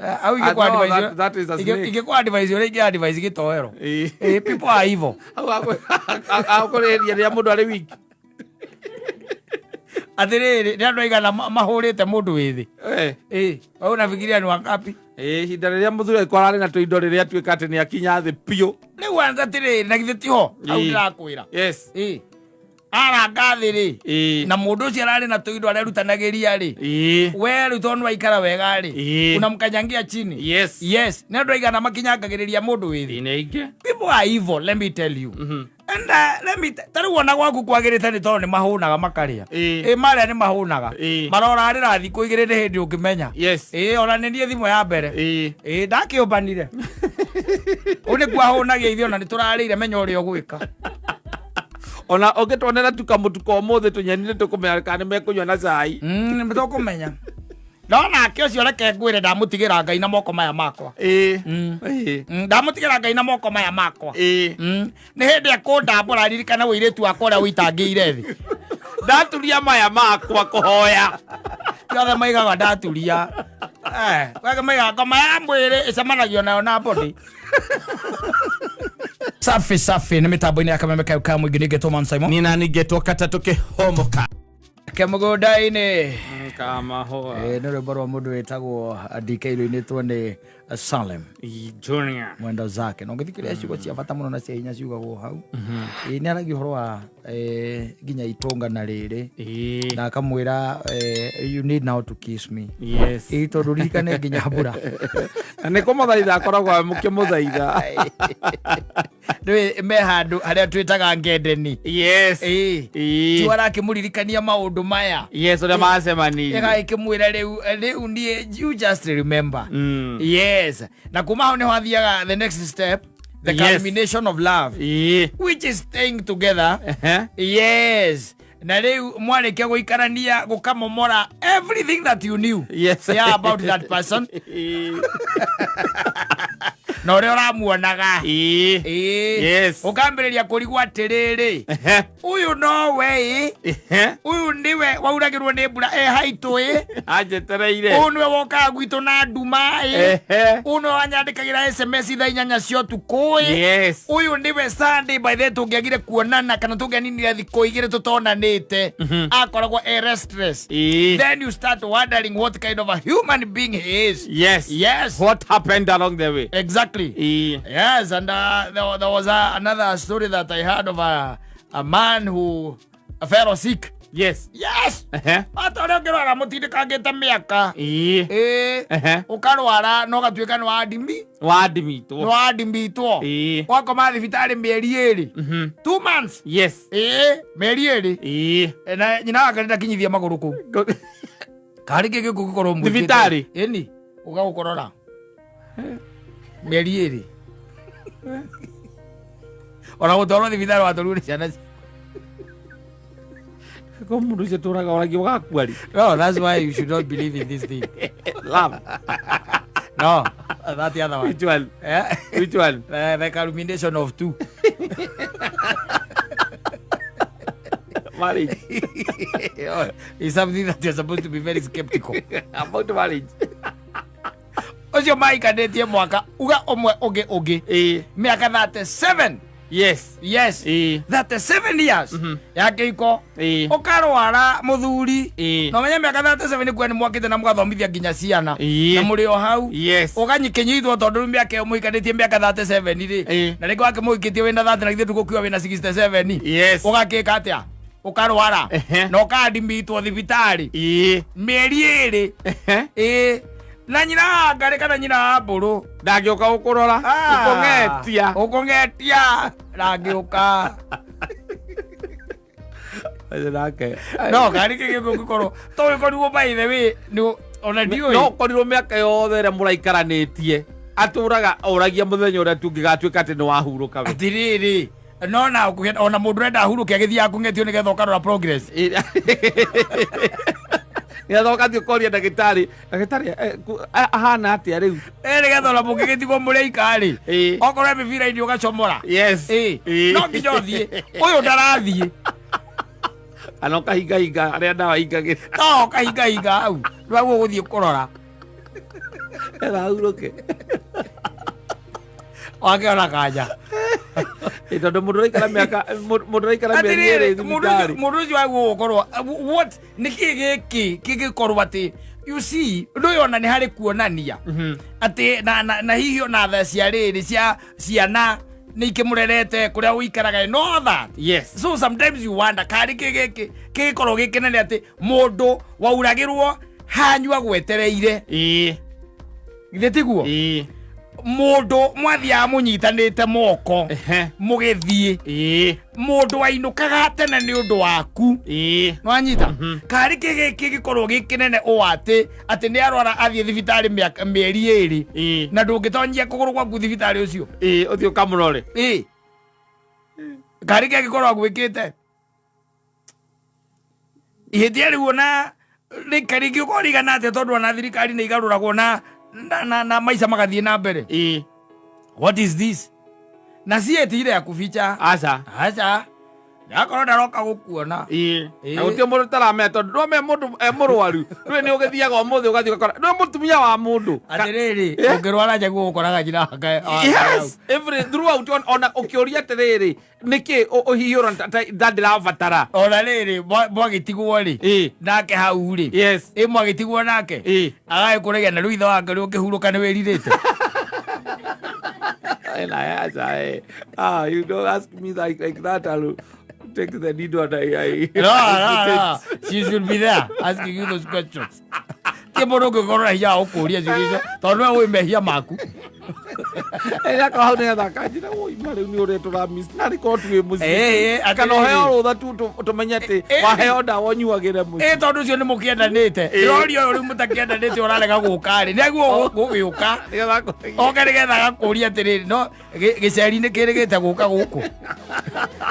Au that is a snake. Ingekuwa advice yole ingi advice gitoero. People are evil. Au ya mundu ari wiki. Atiriri ni andu aigana mahurite mundu withi. Wao nafikiria ni wangapi? Hinda riria muthuri alikuwa arari na tuindo riria tuika ati ni akinya thi pio. Riu anza atiriri na githe tiho. Au ndirakwira. Yes. Ara ngathiri na mundu ucio arari na tuindo arerutanagiria ri we rutonu waikara wega ri unamkanyangia chini. Yes na ndu aigana makinyangagiriria mundu withi. People are evil, let me tell you. And let me taru wona gwaku kwagirite ni tondu ni mahunaga makaria maria ni mahunaga marora ari rathi kuigirite hindi ukimenya. Ona ni ndie thimo ya mbere ndakiumbanire uni kwahunagia ithio na ni turarire menya uri ogwika. Ona ogitwonera tukamutuko omothe tunyanire tukumenya kana mekunywa na cai metokumenya ndona ake ucio reke ngwire ndamutigira Ngai na moko maya makwa ndamutigira Ngai na moko maya makwa ni hindi akundambura ririkana wiritu wakwa uria witangiire thi ndaturia maya makwa kuhoya yothe maigaga ndaturia wega maigaga maya mwiri icemanagio nayo na body. Safi ni mitambo-ini ya KamemeFM mwingi nigetwo Mansaimo nina nigetwo Katta tukihomoka kemugonda-ini kama hoa ni rwimbo rwa mundu witagwo DK ruinitwo ni Salem Junior mwenda zake no ngithikiria ciugo cia bata muno na cia hinya ciugagwo hau ni aragi horo wa ginya itonga na riri na akamwira you need now to kiss me. Tondu ririkane ginya mbura ni kumuthaitha akoragwo mukimuthaitha ndwi me handu haria twitaga ngendeni. Tu arakimuririkania maundu maya uria macemanirie ega ikimwira riu ni you just remember. Na kuma hau ni hathiaga the next step, the culmination of love, which is staying together. Na riu mwarikia guikarania gukamomora everything that you knew about that person. No ria uramuonaga ukambiriria kurigwa atiriri uyu no we uyu niwe wauragirwo ni mbura haitui anjetereire uyu niwe wokaga gwitu na nduma uyu niwe wanyandikagira SMS inyanya cio tuku uyu niwe Sunday by the tungiagire kuonana kana tungianinire thiku igire tutonanite akoragwo restless. Then you start wondering what kind of a human being he is. What happened along the way. Exactly. Yes, and there was another story that I heard of a man who fell sick. Atoreo kirwara mutindikangite miaka ukarwara no gatuika ni wadimitwo wakoma thibitari mieri iri 2 months. Mieri iri na nyina wakarita kinyithia maguru ku kari giki gukorwo mu thibitari eni ugagukorora mieri iri ona gutwarwo thibitari watorure ciana mundu ucio turaga oragi ugakuari. No, that's why you should not believe in this thing. Love. No, that's the other one. Which one? Which one? The culmination of two. Marriage. It's something that you're supposed to be very skeptical about marriage. Ocio maikanĩtie mwaka uga omwe ũngĩ miaka 37. Yes. 37 years ya kiko ukarwara muthuri no menya miaka 37 ni kwani mwakite na mugathomithia nginya ciana na muri o hau uganyikinyithwo tondu miaka muikanitie miaka 37 ri na riko ake muikitie wina 30 na githie tugukiwa wina 67 ugakika atia ukarwara no kadimithwo thibitari mieri iri na nyina ngari kana nyina mburu ndangioka ukurora ukongetia ndangioka no ngari gigukorwo to ikorwo by the way no ona dio no korirwo miaka yothe re muraikaranitie aturaga oragia muthenya uria tungigatuika ati ni wahuruka we atiriri no na ona mundu renda huruke agithia kungetio ni getho karora progress ya thoka thikoria ndagitari ahana atia riu getho na mungigithigwo muri ikari okorwo mibira ini ugacomora no nginyothie uyu ndarathie ano kahinga aria ndawa ingagira kahinga hau rwaguo guthie kurora Era uroke. Wake ona kanya. Ito mundu ikara miaka mieri mundu wa gukorwo what niki gigikorwo ati you see ndoyo ona ni hari kuonania ati na hihi ona tha cia riri cia ciana ni ikimurerete kuria uikaraga no that yes so sometimes you wonder kari gigikorwo gikenene ati mundu wauragirwo hanywa gwetereire githitiguo mundu mwathia munyitanite moko mugithie mundu wainukaga tene ni undu waku no anyita kari gigikorwo gikinene o ati ni arwara athie thibitari mieri eri na ndungitonyia kuguru gwaku thibitari ucio uthio kamurore kari gigikorwo agwikite ihithia riu na kari gikorwo rigana ati tondu na thirikari ni igaruragwo na maisha magathie na mbere what is this na sietire ya kuficha acha yakoro ndaroka gukuona utio mundu tarameto ndo me mundu murwaru rwe ni ugithiaga umuthi ugathie ukora ndo mutumia wa mundu atiriri ungirwara njagu ukoraga jina yes every throughout ona ukioria atiriri niki uhiura ndirabatara ona riri mwagitigwo ri nake hau ri yes mwagitigwo nake agai kurega na ruitho wake ri ukihuruka ni wiririte you don't ask me like that I'll take the needle and no. She should be there asking you those questions. Kemoro gogora ya okuria zigizo tondu we mehia maku ela ko haune da kajira oi mare ni ore tora miss na riko tu musi akano heo ro tu tumenyate wa heo da wonyuagire musi tondu cio ni mukiendanite rorio ri mutakiendanite oralega gukari neguo gugiuka okari getha gakuria atiriri no giceri ni kirigite guka guku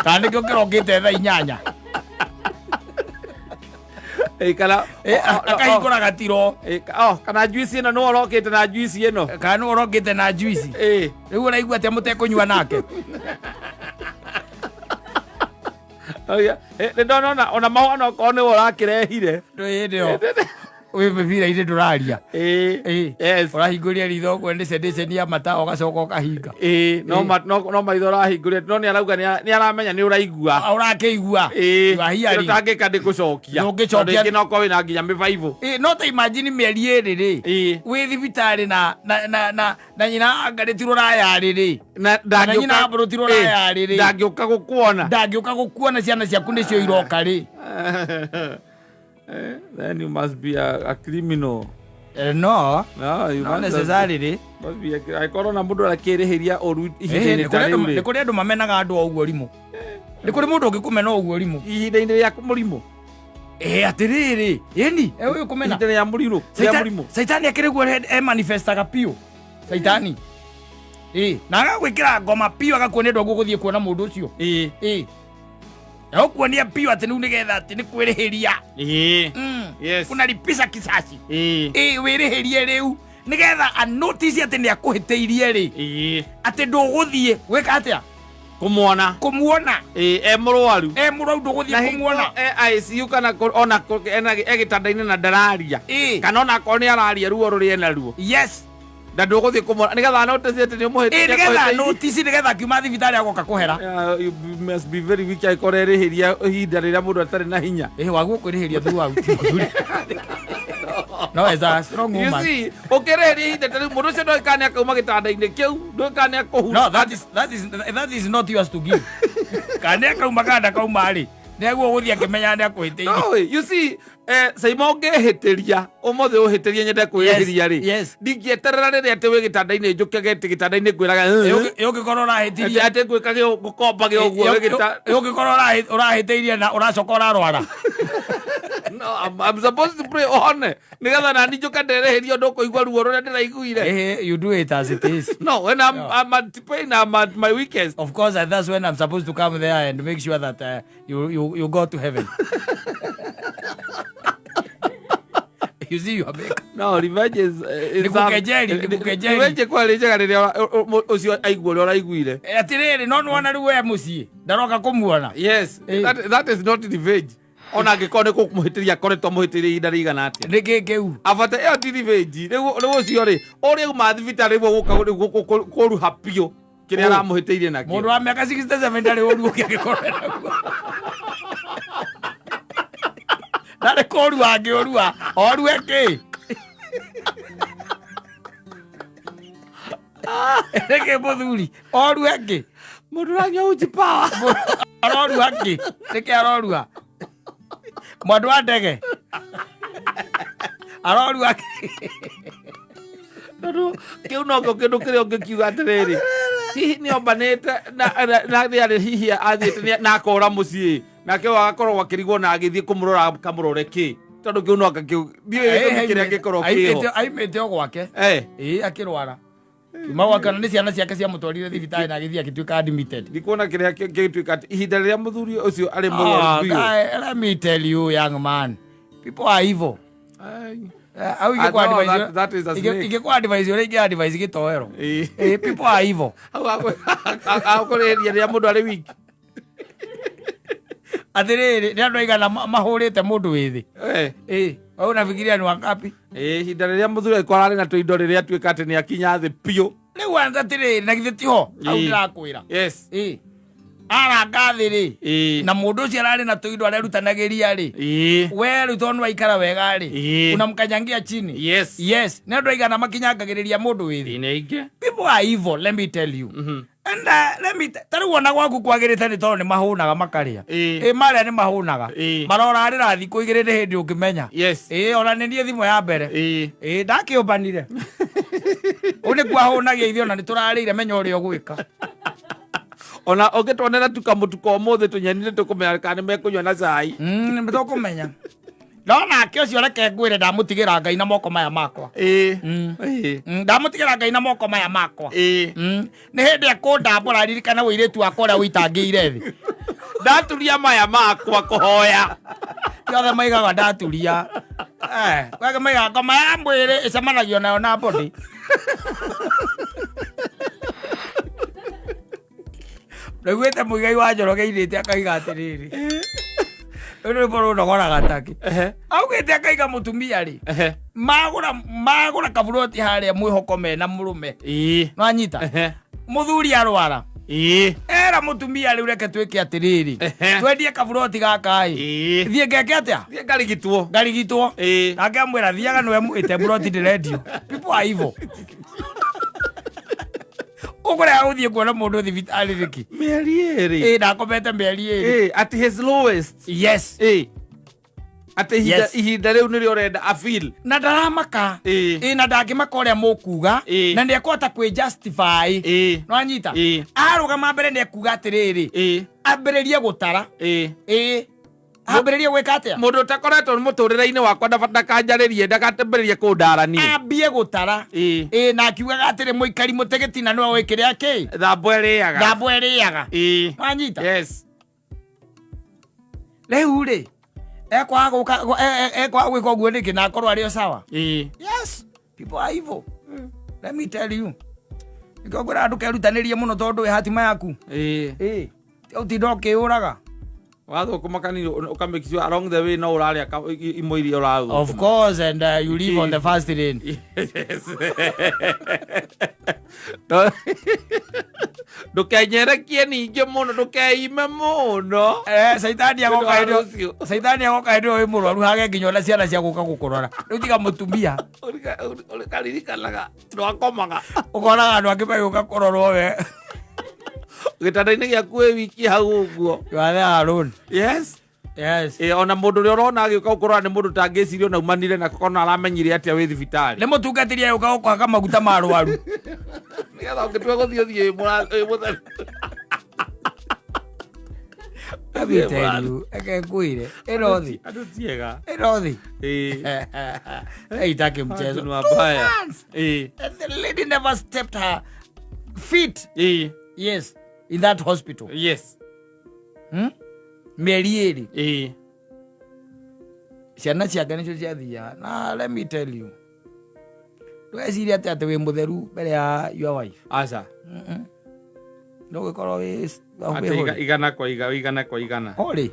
kandi kio kirongite tha 8 kana akahingura gatiro kana juice ino no orokite na juice ino kana no orokite na juice riu uraigua ati mutekunywa nake oya ndona ona mahono ko ni urakirehire ndio we mebira ire nduraria yes urahinguria ritho kwende sendation ya mata ogacoka okahinga no maitho rahinguria no ni arauga ni aramenya ni uraigua urakeigua wahiari tangika ndikucokia ngicokia kino ko wina nginya mivaivu no ta imagine mieri eri ri wi thibitari na nyina angaritirwo rayari ri na nyina abrutirwo rayari ri ndangiuka gukuona ciana ciaku nicio iroka ri then you must be a criminal. No, you not necessarily. Must be a corona mundu akirihiria oru ihinda-ini tariu. Ni kuri andu mamenaga andu oguo rimu. Ni kuri mundu ungikumena oguo rimu. Ihinda-ini ya murimu. Atiriri. Yeni, uyu kumena. Ihinda ya murimu. Saitani akiriguo manifestaga pio. Saitani. Na agagwikira ngoma pio agakuonia ndu guguthie kuona mundu ucio. Na ukuonia pio ati ni getha ati ni kwirihiria yes unalipisha kisasi wirihirie riu ni getha a notice ati ni akuhiteirie ri ati nduguthie gwika atia kumuona murwaru nduguthie kumuona ICU kana ona egitanda-ini na ndararia kana ona ko ni araria ruo ruri ena ruo yes na nduguthie kumuona ni getha notice ati ni muhitirie ni getha notice ni getha kiuma thibitari agoka kuhera you must be very weak ikorerihiria ihinda riria mundu atari na hinya waguo kwirihiria throughout no as a strong woman you see ukirihiria ihinda tari mundu ucio ndoikane akauma gitanda-ini kiu ndoikane akuhu no that is not yours to give kane akauma kada kauma ri neguo guthia kimenya ni akuhiteirie no you see Saimo ngehitiria umuthi uhitirie nyende kwirihiria ri ndingieterera riria ati wi gitanda-ini njukage ati gitanda-ini kwiraga ungikorwo urahitiria ati gwikage gukombage uguo ungikorwo urahiteirie na uracoka urarwara no I'm supposed to pray one nigetha na njuka ndereheria ndo kuigua ruo ruria ndiraiguire you do it as it is no when I'm at pain I'm at my weakest of course that's when I'm supposed to come there and make sure that you go to heaven you see you are no revenge is revenge kwa rejega riria ucio aiguo ria uraiguire atiriri no nwana riu we mucii ndaroka kumuona yes that is not revenge ona ngikone ko kumuhitiria koretwo muhitiria inda rigana atia niki kiu abate eo diriveji rigo cio ri ori ma thibitari guka koru hapio kire aramuhitirie nakio mundu wa miaka 67 ndari oru ukiagikorera ndari koru angiorua oru eki niki muthuri oru eki mundu ranyo ujipa aroru haki niki arorua mwandu wa ndege aroru haki ndu kiu no kindu kire ungikiuga atiriri hihi ni ombanite na riari hihi athiite na akora mucii nake agakorwo wakirigwo na agithii kumurora kamurore ki tondu kiu no kiu ndiye kire angikorwo kiho aimite gwake akirwara Mawakana ni ciana ciake cia mutwarire thibitari na githia gituika admitted. Ndikuona kiria gituika ihinda riria muthuri ucio ari murwaru biu. Let me tell you, young man, people are evil. Au ingekuwa advice, that is a snake. Ingekuwa advice ore ingia advice gitoero. People are evil. Au koreria ria mundu ari wiki. Athiriri ni andu aigana mahurite mundu withi. Au nafikiria ni wangapi? Ihinda riria muthuri alikuwa ari na tuindo riria tuika ati ni akinya thi pio. Riu anza tiriri na githi tiho. Au ndirakwira. Yes. Ara ngathiri na mundu ucio arari na tuindo arerutanagiria ri we ru tonu aikara wega ri unamkanyangia chini. Yes na andu aigana makinyangagiriria mundu withi. Inenge people are evil, let me tell you. And let me taru wana gwaku kwagirite ni tondu ni mahunaga makaria maria ni mahunaga marora ari rathi kuigirire hindi ukimenya ona ni ndie thimo ya mbere ndakiumbanire uni kwahunagia ithio na ni turarire menya uri ogwika ona ogitwonera tukamutuko muthe tunyenire tukumenya kana mekunywa na cai tukumenya Dona akio cio reke ngwire ndamutigira Ngai na moko maya makwa. Ndamutigira Ngai na moko maya makwa. Ni hindi akundambura ririkana wiretu wakwa uria witangiire thi. Ndaturia maya makwa kuhoya. Yothe maigaga ndaturia. Wega maigaga maya mwiri icemanagio nayo na body. Ndagwete muigai wa njoroge irite akaiga atiriri. Eno boro ndogora gataki. Augite akaiga mutumia ri. Magura kaburoti haria mwihokome na murume. No anyita. Muthuri arwara. Era mutumia ri ureke twike atiriri. Twendie kaburoti gaka i. Thie ngeke atia? Thie ngarigitwo. Ngarigitwo. Akamwira thiaga nwe mwite buroti diredio. People are evil. Ukore authie kuona mundu thibitari riki. Mieri eri. Ndakomete mieri eri. At his lowest. Yes. Ate ihinda riu niri urenda afeel. Na ndaramaka. Na ndangimaka uria mukuga na ni ekota kwi justify. No anyita. Arugama mbere ni ekuga atiriri. Ambiririe gutara. Ambiririe gwika atia? Mundu takoretwo muturire-ini wakwa ndakanjaririe ndagatembererie kundarania. Ambie gutara. Na akiugaga atiri muikari mutegeti na no wikire aki. Thambo eriaga. Thambo eriaga. No anyita. Yes. Riu ri ekwa gwika uguo niki na akorwo ario sawa. Yes. People are evil. Let me tell you. Ikogora andu kerutanirie muno tondu hatima yaku. Utindo kiuraga. Watho kumakani ukamake sure along the way no uraria imoiri urau. Of course, and you live on the fast lane. Yes. Ndukenyerekie ninge muno ndukeime muno. Saitani agoka indo we murwaru hage nginya na ciana cia guka gukurora. Riu tiga mutumia. Uri karirikanaga ndwakomaga. Ukoraga andu angi magĩũka kũrorwo we. Gitanda-ini giaku wiki hau uguo. You are there alone. Yes. Yes. Ona mundu ri urona agiuka gukorwo ni mundu tangicirio na umanire na kona aramenyire atia wi thibitari. Ni mutungatiria yuka gukwaka maguta ma arwaru. Nigetha ngitwe guthio mutheri. Abitelu akakuire erothi adutiega erothi itake mchezo ni mabaya. The lady never stepped her feet. Yes, in that hospital. Yes. Merieri. Ciana ciake nicio ciathia. Na let me tell you. Ndweciria ati we mutheru mbere ya your wife. Aca. no gĩkorwo igana kwa igana Oli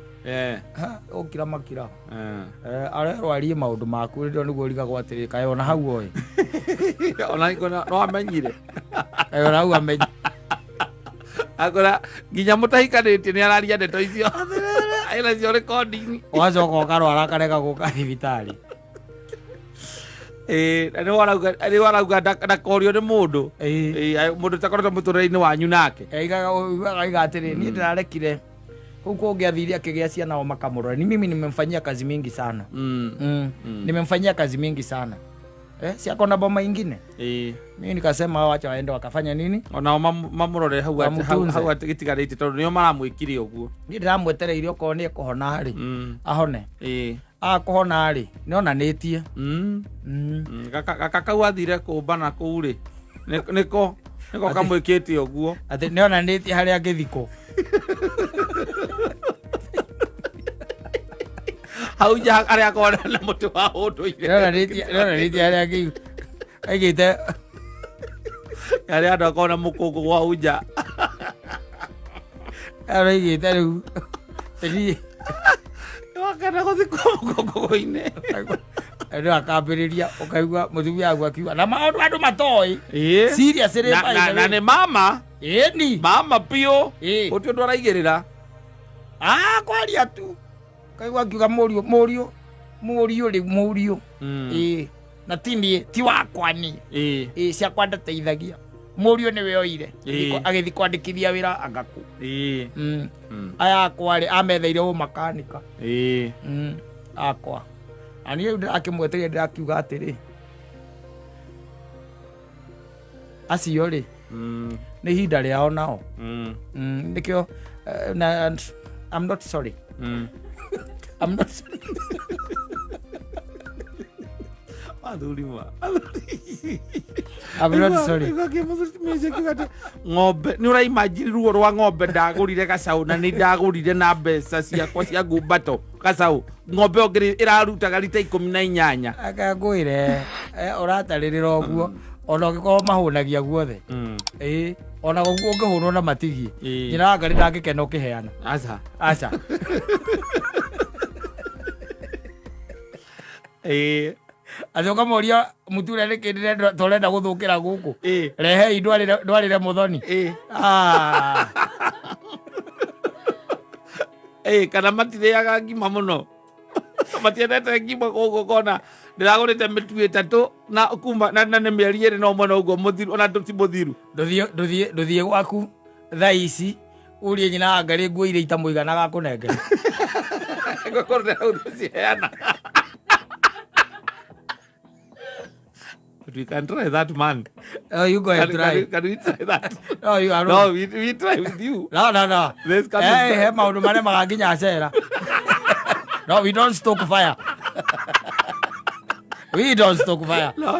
ũkira makira arerwarie maũndũ maku rĩrĩa nĩguo rigagwo atĩrĩ kaĩ ona hau oĩ ona no amenyire ona hau amenyi akora nginya mũtahikanĩtie nĩ araria ndeto icio aina cio recording wacoka ũkarwara kareka gũka thibitarĩ nĩ warauga ndakorio nĩ mũndũ mũndũ takoretwo mũtũrĩre-inĩ wanyu nake aiga atĩrĩ niĩ ndĩrarekire kũu kũngĩathire akĩgĩa ciana o makamũrora ni mimi nimemfanyia kazi mingi sana nimemfanyia kazi mingi sana si akona boma ingine mimi nikasema wacha waende wakafanya nini onao mamũrore hau gĩtigarĩte tondũ nĩo maramwĩkire ũguo niĩ ndĩramwetereire okorwo nĩ ekũhona rĩ ahone akũhona rĩ nĩonanĩtie gaka kau athire kũmbana kũu rĩ nĩko kamwĩkĩte ũguo atĩ nĩonanĩtie harĩa angĩthikwo hau nja arĩa akorana na mũtĩ wa ũndũire nĩonanĩtie harĩa angĩigua aigĩte arĩa andũ akorana mũkũngũ gwa nja aigĩte rĩu wakana gũthikwo mũkũngũ-inĩ ndio akambĩrĩria ũkaigua mũtumia waku akiuga na maũndũ andũ matoĩ serious na nĩ mama ni mama piũ ũtio ũndũ araigĩrĩra kwaria tu kaigua akiuga mũriũ rĩu na ti wakwa niĩ ciakwa ndateithagia mũriũ nĩwe oire agĩthiĩ kwandĩkithia wĩra agaku aya akwa rĩ ametheire ũmakanika akwa ani rĩu ndĩrakĩmweteria ndĩrakiuga atĩrĩ acio rĩ nĩ ihinda rĩao nao nĩkĩo I'm not sorry I'm not sorry I'm not sorry ng'ombe nĩ ũraimagine ruo rwa ng'ombe ndagũrire gacaũ na nĩ ndagũrire na mbeca ciakwa cia ngumbato gacaũ ng'ombe ongĩ ĩrarutaga rita 18 akangwĩre ũratarĩrĩra ũguo ona ũngĩkorwo mahũnagia guothe ona ũguo ũngĩhũnwo na matigie nyina wa Ngarĩ ndangĩkena ũkĩheana aca atĩ ũkamoria mũtura nĩ kĩndĩ tũrenda gũthũkĩra gũkũ rehei ndwarĩre mũthoni kana matirĩaga ngima mũno matiendete ngima gũkũ kona ndĩragũrĩte mĩtu 3 na kuma na nĩ mĩeri 2 no mwena ũguo mũthiru ona ti mũthiru ndũthiĩ gwaku thaa ici ũrie nyina wa Ngarĩ nguo iria itamũiganaga kũnengera ngũkũrĩra ũciheana. We can try that, man. Oh, you go and try. Can we try that? No, you are no, we try with you. No. Hey, maundu mane magaginya acera. No, we don't stoke fire. We don't stoke fire. No,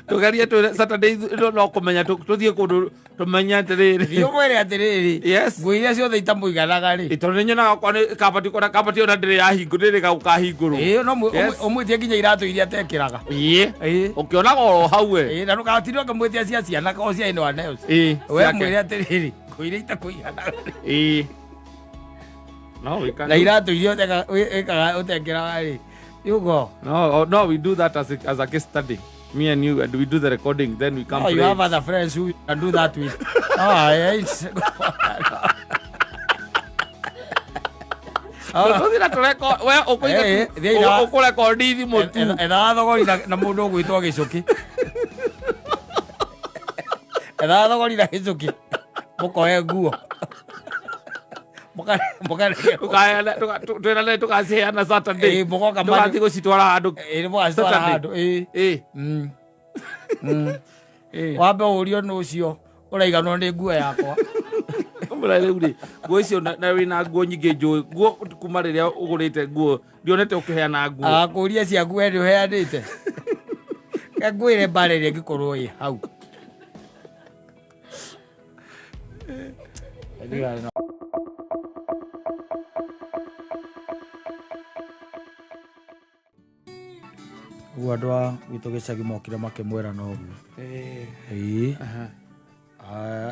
tugaria tu Saturday no kumenya tuthie kundu tumenya atiriri. Yo mwere atiriri. Yes. Ngui iria ciothe itamuiganaga ri. Itondu nyonaga kwa kabati ona ndiri yahingu ndiri gukahinguru. No umwitie nginya iratu iria tekiraga. Ukionaga o hau na ndugatindwo ngamwitia cia ciana ko cia ino aneos. We mwere atiriri. Ngui iria itakuiganaga. No, we can. Na iratu iria ekaga utekiraga ri. You go. No, we do that as a case study. Me and you, and we do the recording, then we come. Oh, you have other friends who can do that with. Ukurekordithi mutu ethagthogorira na mundu ugwitwo gicuki ethagthogorira gicuki mukoe nguo twena tugaciheana Saturday tugathi gucitwara handu wambe urio nũ ũcio ũraiganwo nĩ nguo yakwa rĩu rĩ nguo icio na wĩna nguo nyingĩ njũĩ nguo kuma rĩrĩa ũgũrĩte nguo ndionete ũkĩheana nguo akũria cia nguo nĩ ũheanĩte ngwĩre mbarĩ ĩrĩa ĩngĩkorwo ĩ hau andũ a gwitũ gĩcagi mokire makĩmwĩra noguo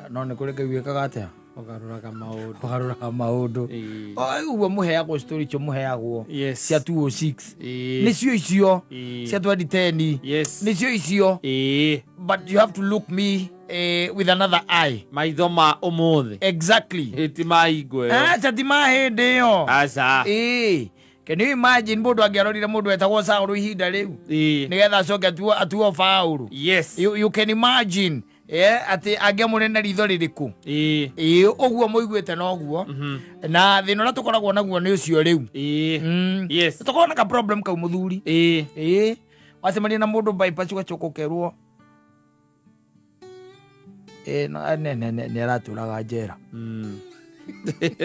no nĩ kũrĩ kaiguĩkaga atĩa Ogaruraga maundu uguo muheagwo story cio muheagwo cia 206 nicio icio cia 2010 nicio icio but you have to look me with another eye. Maitho ma umuthi. Exactly. Itimaigwe. Chatima hindi yo. Asa. Can you imagine mundu angiarorire mundu etagwo Saulu ihinda riu nigetha acoke atuo faulu? Yes. You can imagine ati angiamurena ritho ririku uguo muiguite noguo na thina uria tukoragwo naguo ni ucio riu yes tukoragwo na ka problem kau muthuri wacemania na mundu bypass ugacokokerwo ne araturaga njera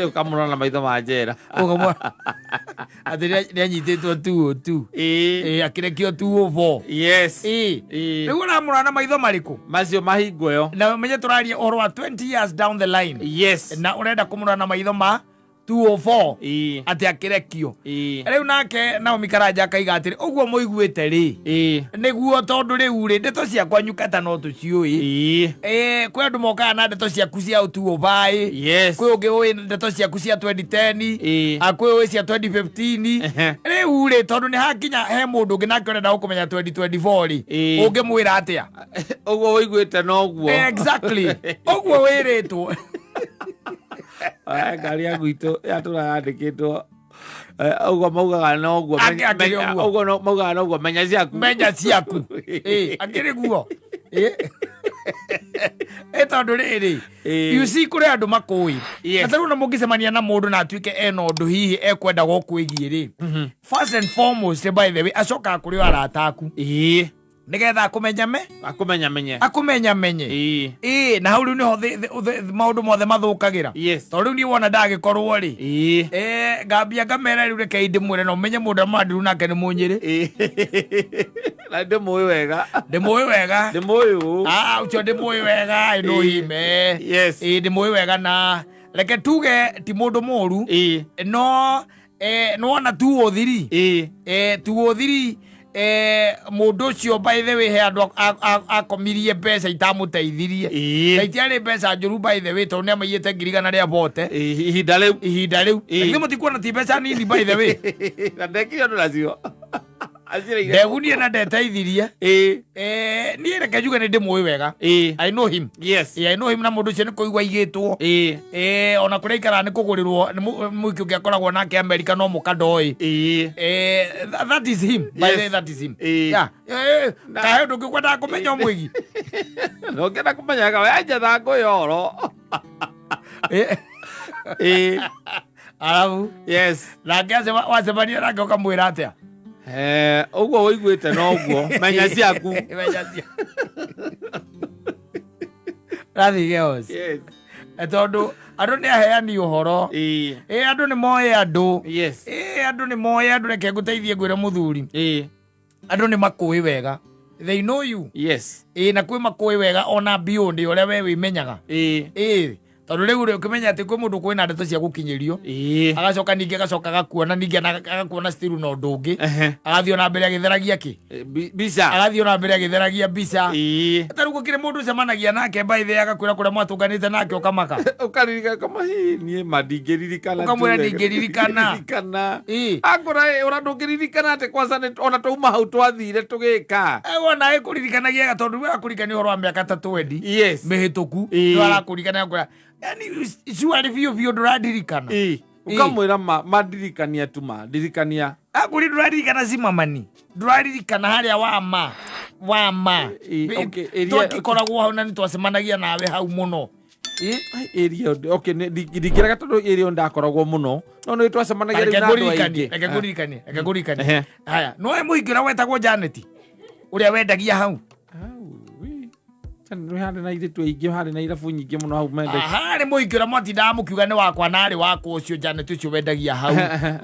ukamurona na maitho ma njera ati nianyititwo 202 akirekio 204 yes riu uramurona na maitho mariku macio mahingo yo na menye turaria uhoro wa 20 years down the line yes na urenda kumurona na maitho ma 204 ati akirekio riu nake Naomi Karanja akaiga atiri uguo muiguite ri niguo tondu riu ri ndeto ciakwa nyukata no tuciui kwi andu mokaga na ndeto ciaku cia 205 kwi ungi ui ndeto ciaku cia 2010 kwi ui cia 2015 riu ri tondu ni hakinya he mundu ungi nake urenda gukumenya 2024 ri ungimwira atia uguo wiguite noguo exactly uguo wiritwo ngari yangu itu yaturayandikitwo uguo maugaga noguo uguo maugaga noguo menya ciaku akiri guo tondu riri you see kuri andu makui na taru na mungicemania na mundu na atuike ena undu hihi ekwenda gukwigie ri first and foremost by the way acoka kuri arata aku nigetha akumenya menye na hau riu niho maundu mothe mathukagira tondu riu ni wona ndagikorwo ri ngambia ngamera riu reke ndimwire no menye mundu amandiru nake ni munyiri na ndimui wega ucio ndimui wega no hime ndimui wega na reke tuge ti mundu moru no wona 203 mundu cio by the way he andu akomirie mbeca itamuteithirie itiari mbeca njuru by the way tondu niamaiyite ngirigana ria bote ihinda riu lakini mutikuona ti mbeca nini by the way na ndekire andu nacio ndegunie na ndeteithirie nie reke njuge ni ndimui wega I know him na mundu ucio ni kuigua igitwo ona kuria ikara ni kugurirwo mwiki ungi akoragwo nake America no mukandoi that is him by the way that is him kahe ndu ngikwenda kumenya mwigi no ngenda kumenyaga we njatha nguyoro alafu na ngase wacemania nake ukamwira atia uguo wiguite noguo menya ciaku rathigeos tondu andu ni aheani uhoro andu ni moe andu andu ni moe andu reke nguteithie ngwire muthuri andu ni makui wega they know you na kwi makui wega ona biondi uria we wimenyaga tondu riu ukimenya ati kwi mundu kwina ndeto cia gukinyirio agacoka ningi agacoka gakuona ningi agakuona still no ndungi agathio na mbere agitheragia ki bisa agathio na mbere agitheragia bisa taru gukire mundu cemanagia nake by the agakwira kuria mwatunganite nake ukamaka ukaririka kama nie madingiririkana ukamwira ndingiririkana akora ora ndungiririkana ati kwanza ona tuma hau twathire tugika wona ikuririkanagia gatondu we akurikania horo wa miaka 3 mihituku no arakurikania akora yani suari vio nduradirikana ukamwira madirikania tuma dirikania akuri nduradirikana simamani nduradirikana haria wama twakikoragwo hau na nitwacemanagia nawe hau muno area ndikiraga tondu area ndakoragwo muno no ni twacemanagia na andu aingi eke ngurikanie haya no muingira wetagwo Janet uria wendagia hau hari na ire twingi hari na irabu nyingi muno hau mende hari muingira mwatindaga mukiuga ni wakwa nari wakwa ucio Janet ucio wendagia hau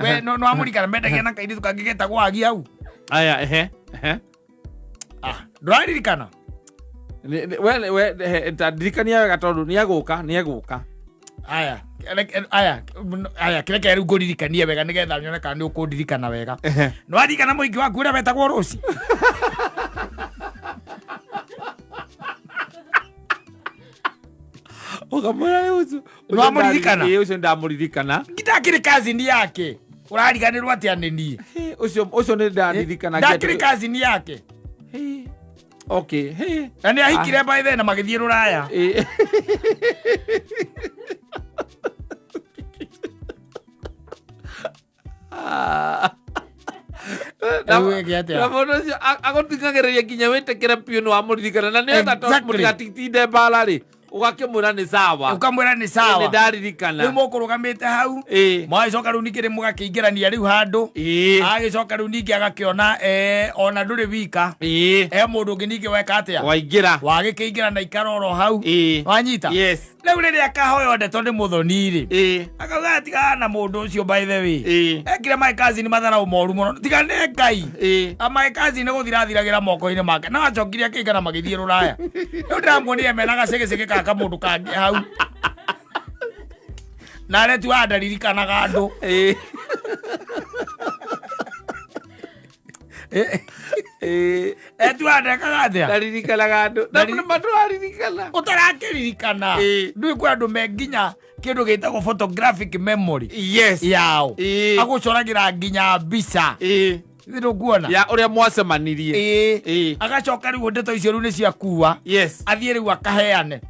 we no amurikana mendagia na kaindi tukangigetagwo agi hau aya nduraririkana we ndirikania wega tondu niaguka aya kireke riu nguririkanie wega nigetha nyone kana ni ukundirikana wega no aririkana muingi waku uria wetagwo Rosi Ukamwona ucio. Nwamuririkana. Ucio ndamuririkana. Ngidakiri kazi ndi yake. Urariganirwa ati aneni. Ucio ni ndaririkana. Ndakiri kazi ndi yake. Okay. Ani ahikire by then na magithie ruraya. Agotingagereria kinya wetekera piu no amuririkana na ne tata mugatitinde bala ri ugakimwira ni sawa ukamwira ni sawa ni ndaririkana ni mukurugamite hau mwacoka riu nikiri mugakiingirania riu handu agicoka riu ningi agakiona ona nduri wika mundu ungi ningi weka atia waingira wagikiingira na ikaroro hau wanyita riu riria akahoyo ndeto ni muthoni ri akauga atiga na mundu ucio by the way ekire my cousin mathara umoru muno tiga ne Ngai my cousin ni guthirathiragira moko-ini make na acokire akingana magithie ruraya riu ndiramuonire mena gacegecege ka mundu kangi hau na retu andaririkanaga andu etu andekaga atia ndaririkanaga andu na matu aririkana utarakĩririkana ndui kwĩ andũ me nginya kĩndũ gĩtagwo photographic memory yao agũcoragira nginya mbica kuona ya uria mwacemanirie agacoka riu ndeto icio riu ni ciakua athie riu akaheane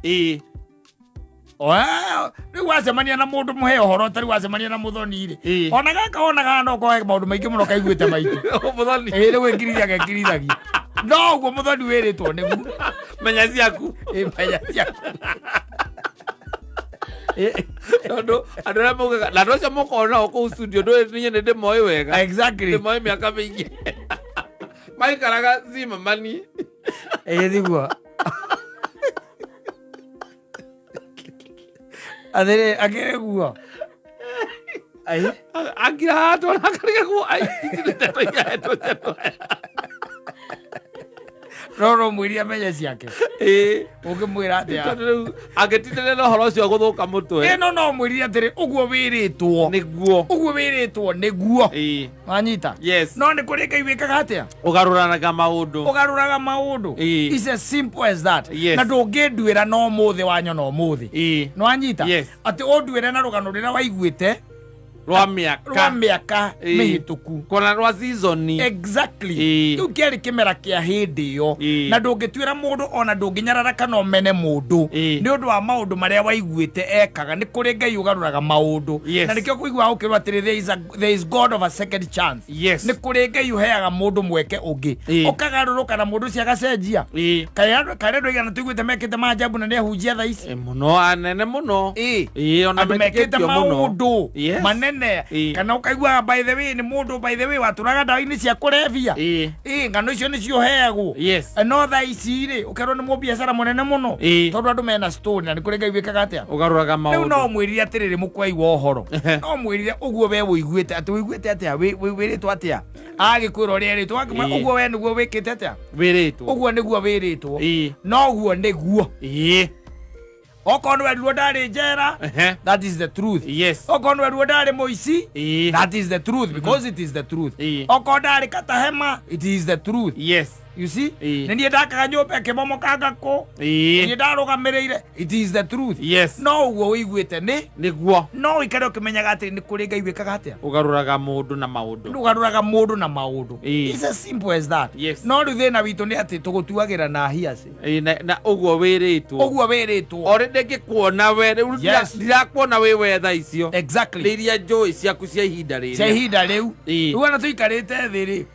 riu wacemania na mundu muhe uhoro tari wacemania na muthoni ri ona gaka onaga no koe maundu maingi muno kaiguite maitũ muthoni riu ngirithia gekirithagia no guo muthoni wiritwo niguo menya ciaku menya ciaku Andu aria mugaga na ndo cio mukona oku studio ndo ninye ndi moi wega exactly moi miaka mingi maikaraga zima mani thiguo adere agere guo ai agira to na kariga guo ai ndeto ya eto roro mwiria menya ciake ukimwira atia agetindire no horo cio guthuka mutwe no mwirire atiri uguo wiritwo niguo wanyita no ni kuri Ngai wikaga atia ugaruranaga maundu is as simple as that na ndungindwira no muthi wanyona umuthi no wanyita ati undwire na rugano rira waiguite rwa miaka mihituku kona rwa season exactly kiu kiari kimera kia hindi yo na ndungitwira mundu ona ndunginyarara kana umene mundu ni undu wa maundu maria waiguite ekaga ni kuri Ngai ugaruraga maundu na nikio kuigua ukirwa atiri there is God of a second chance ni kuri Ngai uheaga mundu mweke ungi ukagaruruka na mundu cia gacenjia kare ndo igana tuiguite mekite majabu na ni ahunjia tha ici muno anene muno ona mekite maundu manene kana ukaigua by the way ni mundu by the way waturaga ndawa-ini cia kurevia ngano icio ni cioheagwo no tha ici ri ukerwo ni mubiacara munene muno tondu andu mena story na ni kuri Ngai wikaga atia ugaruraga maundu no mwirire atiriri mukwaiwa uhoro no mwirire uguo we wiguite ati wiguite atia wiritwo atia agikwira uria ritwo uguo we niguo wikite atia wiritwo uguo niguo wiritwo no uguo niguo okono weruo ndari njera that is the truth okono weruo ndari muici that is the truth because it is the truth okono ndari katahema it is the truth you see nindie ndakaga nyumba kimomokanga ko nindie ndarugamirire it is the truth no uguo wiguite niguo no ikare ukimenyaga ati ni kuri Ngai wikaga atia ugaruraga mundu na maundu it's as simple as that no riu thina witu ni ati tugutuagira na hiaci na uguo wiritwo ori ndingikuona we ndirakuona wi wetha icio exactly iria njui ciaku cia ihinda riu riu ana tuikarite thi ri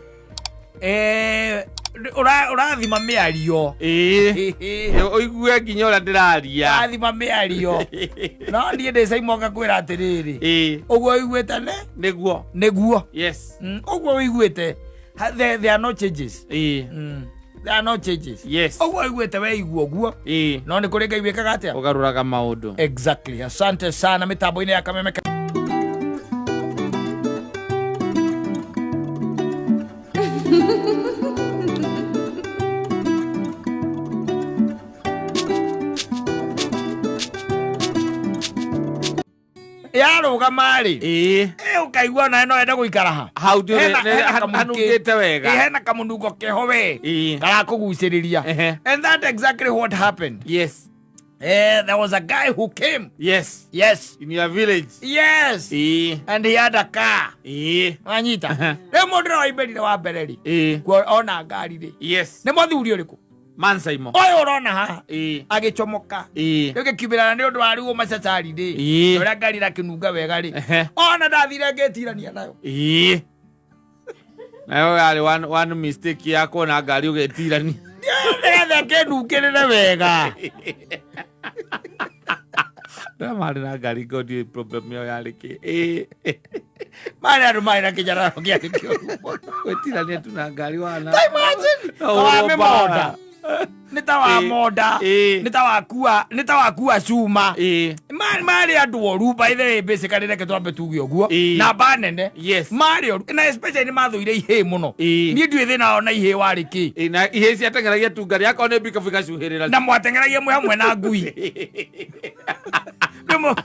urathima miario uigue nginya uria ndiraria urathima miario no ndie Mansaimo ngakwira atiriri uguo wiguite niguo uguo wiguite there are no changes there are no changes uguo wiguite we iguo guo no ni kuri Ngai wikaga atia ugaruraga maundu exactly asante sana mitambo-ini ya KamemeFM yaruga mari ukaigua na no enda guikara ha hau ndio hanungite wega hena kamunungo keho we kara kuguciriria and that exactly what happened There was a guy who came. Yes. Yes. In your village. Yes. And he had a car. Wanyita. Remodro ibedi wa bereri. Kwa ona gari de. Yes. Ne muthuri uriku. Mansaimo. Oyo urona ha. Agichomoka. Yoke kibira ne undu ari wo macacari de. Ora gari ra kinunga wega ri. Ona ndathire ngetirania nayo. Nayo yari one mistake yako na gari ugetirania. Ngethe kinungerere wega. Mari na gari godi problem yo yari ki. Mari aru mai na kijara kia kio. Wetirania tu na gari wana. Imagine. Kawa moda. Nitawa moda. Nitawa kuwa cuma. Mari andu oru by the way basically reke twambe tuge oguo. Na banene. Yes. Mari oru. Na especially mathuire ihe muno. Ni ndui thina ona ihe wari ki. Na ihe cia tengeragia tu ngari yako ne bika fika cuhirira. Na mwatengeragia mwe hamwe na ngui. Demo.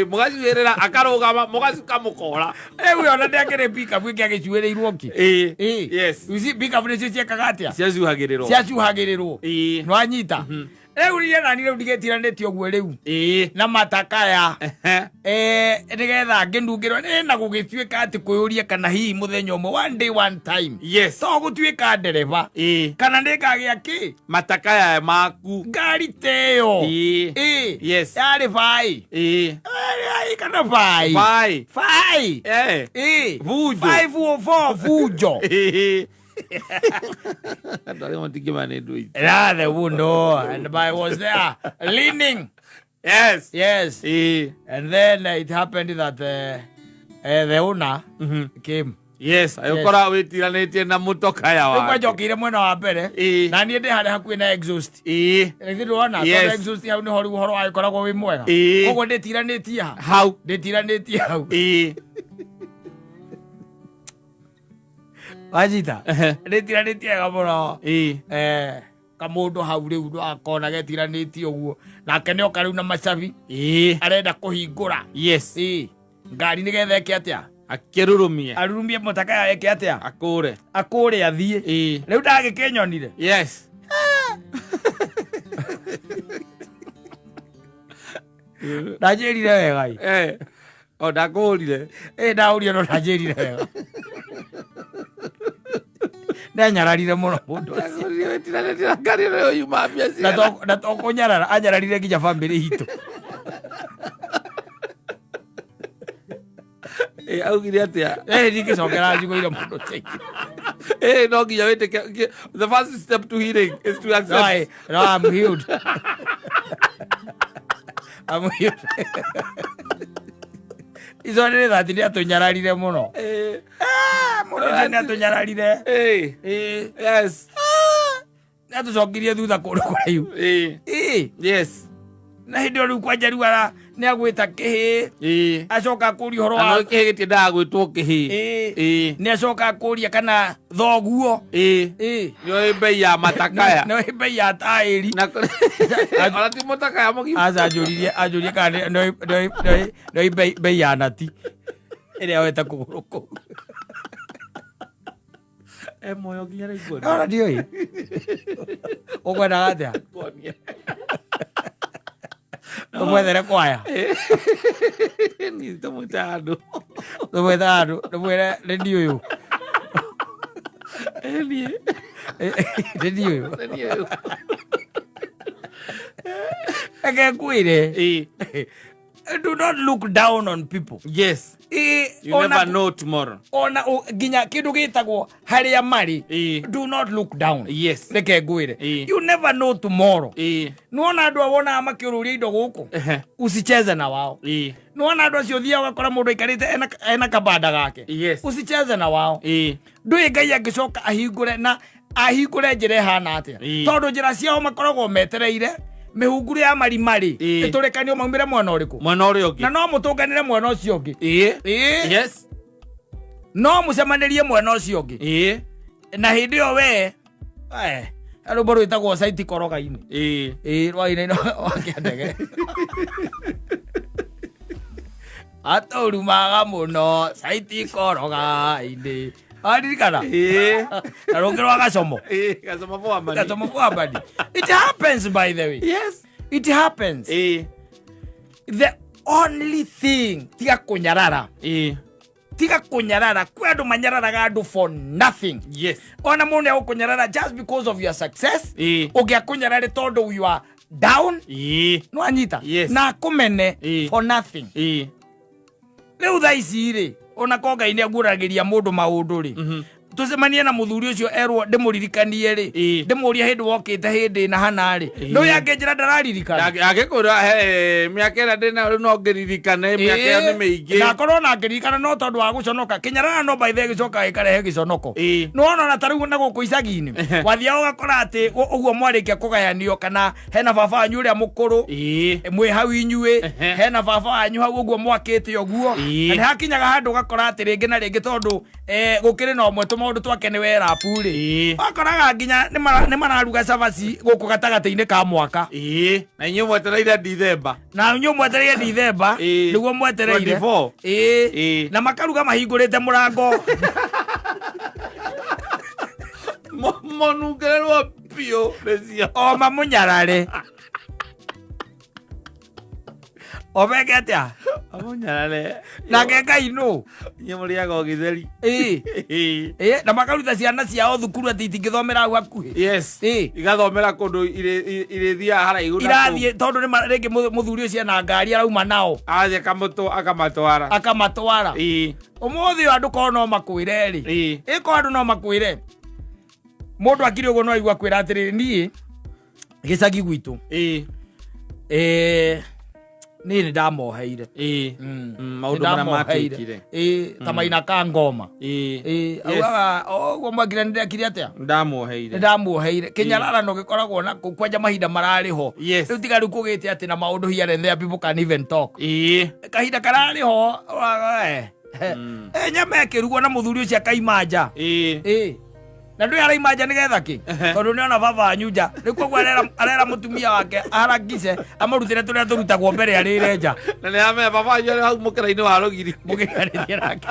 Mugacuhirira akarugama mugacukamukora. Ewe ona ndekere bika bwiki agicuhirirwo ki. Yes. Uzi bika bune cia kagatia. Ciacuhagirirwo. Nwanyita. Rĩu rie nani rĩu ndigetiranĩtie ũguo rĩu na matakaya nĩgetha ngĩnungĩrwo na gũgĩtuĩka atĩ kwĩyũria kana hihi mũthenya ũmwe one day one time to gũtuĩka ndereba kana nĩngagĩa kĩ matakaya maku ngari ta ĩyo yarĩ bai kana bai Vujo 504 Vujo. Yeah, the window, and I was there leaning. Yes. And then it happened that the owner came. Yes, ayokora wetiranĩtie na mũtokaya wa. Kwa jokire mwena wa mbere na niĩ ndĩ harĩa hakuhĩ na exhaust. Nĩndĩrona tondũ exhaust hau nĩho rĩu ũhoro wagĩkoragwo wĩ mwega. Koguo ndĩtiranĩtie hau. Ndĩtiranĩtie hau. Wajita. Ndĩtiranĩtie wega mũno. Kamundu hau rĩu akona getiranĩtie ũguo. Nake nĩoka rĩu na macabi. Arenda kũhingũra. Yes. Ngari nĩgetha ĩke atĩa? Arurumie mũtakaya eke atĩa? Akũre athiĩ. Rĩu ndagĩkĩnyonire. Yes. Ndanjĩrire wega. O ndakũrire. Ndaũrire no ndanjĩrire wega. Ndanyararire mũno mũndũ ũcio. Wetiranĩtie ngari ĩyo yuma mbia cia. Na to kũnyarara anyararire nginya family itũ. Augire atia? Ndingĩcokera njiguire mũndũ ũcio. No nginya wĩtĩke. The first step to healing is to accept. No, I'm healed. I'm healed. Izo nĩ thati nĩ atũnyararire mũno. Mũndũ ũcio nĩ atũnyararire. Yes. Nĩ atũcokirie thutha kũndũ kũraihu. Yes. Na hĩndĩ ĩyo rĩu kwanja rĩu nĩ agwĩta Kahii. Acoka kũũria ũhoro wa Kahii gĩtiendaga gwĩtwo Kahii. Nĩ acoka kũũria kana thoguo. Nĩoĩ mbei ya matakaya. Nĩoĩ mbei ya taĩri. Ona ti mũtakaya mũgima. Aca anjũrie kana nĩoĩ mbei ya nati ĩrĩa weta kũgũrũ kũu. Moyo nginya rĩu. Ona ndiũĩ. Ũkwendaga atĩa? Tumwethere kwaya. Ni tumwete Andu. Tumwete Andu. Tumwere redio uyu. Redio uyu. Eke kwire. Do not look down on people. Yes. You never know tomorrow. Ona ginya kindu gitagwo haria mari. Do not look down. Yes. Reke ngwire. You never know tomorrow. Nuona andu awona makiururia indo guku. Usicheze na wao. Nuona andu acio thia wakora mundu ikarite ena kabanda gake. Yes. Usicheze na wao. Ndui Ngai angicoka ahingure njire hana atia. Tondu njira ciao makoragwo metereire mihunguru ya mari iturekanio maumire mwana uriku na no mutunganire mwana ucio ungi yes no mucemanirie mwana ucio ungi na hindi yo we alo boru itagwo site koroga-ini rwaine no wakiandege atorumaga muno site koroga-ini Adirikana? Narongero agasomo. Gasomo for money. Gasomo for money. It happens, by the way. Yes. It happens. The only thing tiga kunyarara. Tiga kunyarara. Kwado manyarara gado for nothing. Yes. Ona mone au kunyarara just because of your success. Ogia kunyarare todo you are down. No anyita. Yes. Na kumene for nothing. Leo thaisi ri ona koga ine aguragiria mundu maundu ri tusemanie na muthuri ucio erwo ndimuririkanie ri ndimuria hindu wokite hindi na hana ri no yake njira ndararirikana agikura miaka ira ndina no ngiririkane miaka ira ni miingi na korwo na ngiririkana no tondu wa guconoka Kunyarara no by the gicoka ikarehe giconoko no ona na taru na guku icagi-ini wathia ugakora ati uguo mwarikia kugayanio kana hena baba wanyu uria mukuru mwi hau inyui hena baba wanyu hau uguo mwakite uguo na ni hakinyaga handu ugakora ati ringi na ringi tondu gukiri no mwe maundu twake ni wera puri akoraga nginya ni mararuga cabaci guku gatagati-ini ka mwaka na inyu mwetereire December na inyu mwetereire December niguo mwetereire na makaruga mahingurite murango monungererwo pio recia o mamunyarare obege atia amunyarare na Ngai no nyamuriaga githeri na makaruta ciana ciao thukuru ati itingithomera hau hakuhi yes igathomera kundu irithia hara iguna irathie tondu ni ringi muthuri ucio na ngari arauma nao athie akamatwara umuthi andu ko no makwire ri iko andu no makwire mundu akiri uguo no igua kwira atiri nie gicagi gwitu nini ndamoheire maundu mara matikire tamaina ka ngoma auga oguo mwagire ndekire atia ndamuoheire Kunyarara no gikoragwo na kwanja mahinda marari ho riu tigaru kugite ati na maundu here there people can even talk kahinda karari ho nyama ekirugo na muthuri ucio akaimanja na ndu araimanja nigetha ki tondu ni ona baba anyuja rikuo arera mutumia wake aragice amurutire turia turutagwo mbere arire nja na ni ame baba anyuja hau mukira-ini wa rugiri mugirariria nake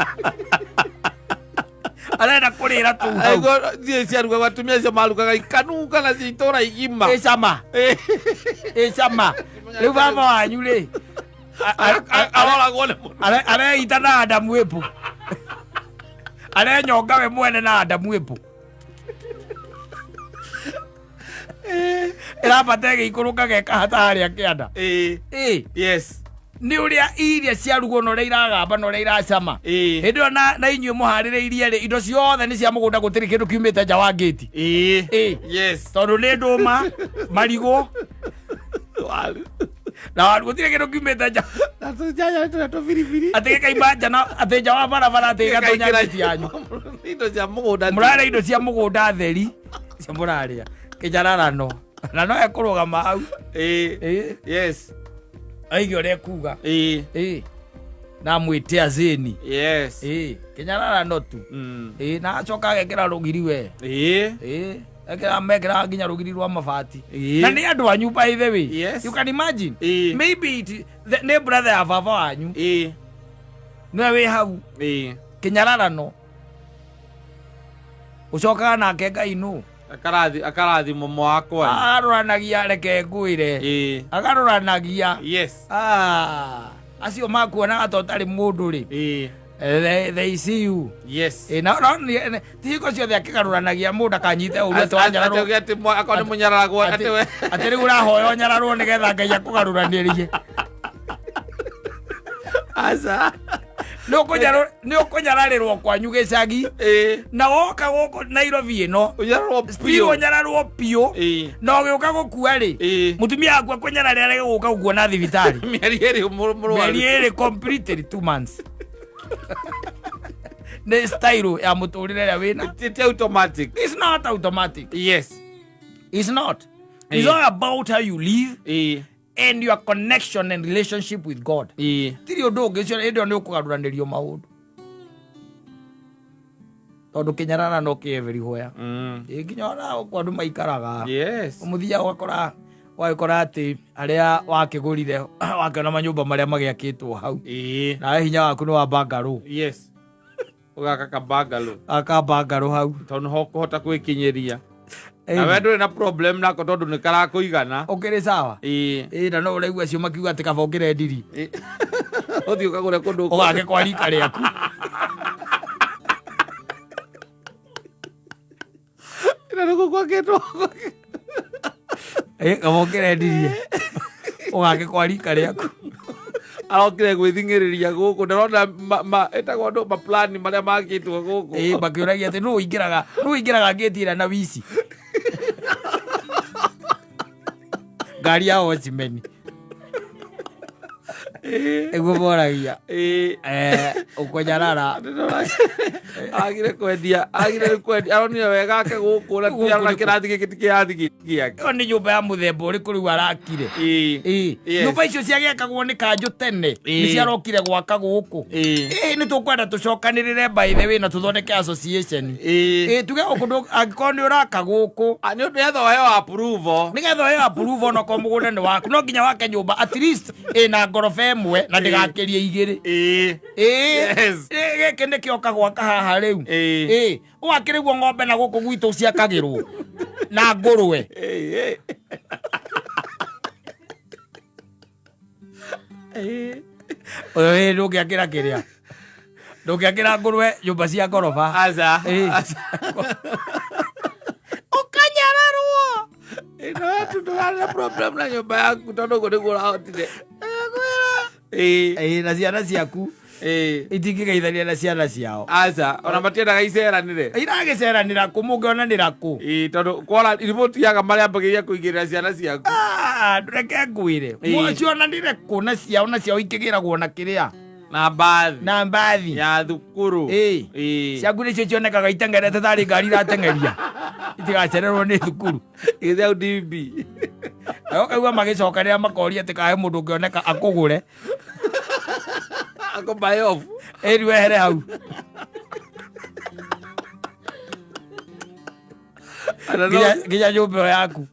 arenda kurira tu ego thie ciaruga batumia cio marugaga ikanu kana citora igima cama riu baba wanyu ri aroragwo ni areita na Adamu epu arenyonga we mwene na Adamu epu irabate gikuruka geka hataria kianda yes ni uria iria ciarugo no iragamba no iracama hindu na inyue muhaririirie ri indo ciothe ni cia mugunda gutiri kindu kiumite nja wa gate yes tondu ni nduma marigo na waru gutire kindu kiumite nja to firifiri ati kaimanja na ati nja wa barabara ati gatonya gate yanyu indo cia mugunda murare indo cia mugunda theri cia muraria Kunyarara no na no ekurugama hau yes aigio rekuga na mwite azeni yes Kunyarara no tu na acoka agekira rugiri we ekira mekira nginya rugiri rwa mabati na ni andu anyu by the way you can imagine maybe the brother ya baba wanyu no we hau Kunyarara no ucoka nake Ngai no akarathi momo wakwa aroranagia reke ngwire agaroranagia yes acio makuona atotari mundu ri they see you yes na tiko ciothe akigaruranagia mundu akanyite uria twanyararwo ati akoni munyararagwo ati riu urahoyo nyararwo nigetha Ngai akugaruranirie asa ni ukunyararirwo kwanyu gicagi na woka guku Nairobi ino unyararwo pio na ugiuka gukua ri mutumia waku akunyararira ri guka gukuona thibitari mieri iri completely 2 months the style ya muturire ria wina it's automatic. It's not automatic. Yes, it's not. It's all about how you live and your connection and relationship with God. Tiri undu ngicio ndio ni ukugaruranirio maundu. Tondu Kunyarara no ki everywhere. Nginya ona kwandu maikaraga. Yes. Umuthia wakora ati aria wakigurire wakiona manyumba maria magiakitwo hau. Na hinya waku ni wa bangaro. Yes. ugaka kabangalo akabangaro hau tondu hokuhota kwikinyeria na wendo na problem nako tondu ni karakuigana ukiri sawa na no uraigua acio makiuga ati kaba ukire ndiri uthio kagure kundu ugake kwa rika riaku nako kwa keto kaba ukire ndiri ugake kwa rika riaku arokire gwithingiriria guku ndarona etagwo ndo ma plan maria makitwo guku bakiuragia ati no ingiraga ngitira na wici ngari ya Mucene ego boragia Kunyarara agire kwendia aronire wega ake guku na tiarona kirathi gikiti kiathi giake oni nyumba ya muthemba uriku riu arakire nyumba icio ciagekagwo ni kanju tene ni ciarokire gwaka guku ni tukwenda tucokanirire by the way na tuthondeke association tuge ukundu angikorwo ni uraka guku ni undu yetho yo approve nigetho yo approve no ko mugunda ni waku no nginya wake nyumba at least na ngorofa imwe na ndigakirie igiri giki ni kioka gwaka haha riu ugakiriguo ng'ombe na guku gwitu ciakagirwo na ngurwe oyo ndugiakira kiria ndugiakira ngurwe nyumba cia ngorofa aza ukanyararwo ino tutugana problem na nyumba yaku tondu guo niguo urahotire na ciana ciaku itingigeithania na ciana ciao aza ona matiendaga iceranire iragiceranira ku mungionanira ku tondu kwara ributiaga maria ambagiria kuigirira ciana ciaku ndureke ngwire mucionanire ku na ciao ikigiragwo na kiria na mbathi ya thukuru ciaku nicio cionekaga itengerete thari ngari iratengeria itigacererwo ni thukuru itheu dimbi kaigua magicoka riria makoria ati kahe mundu ngioneka akugure ako buy off riu ehere hau nginya nyumba yaku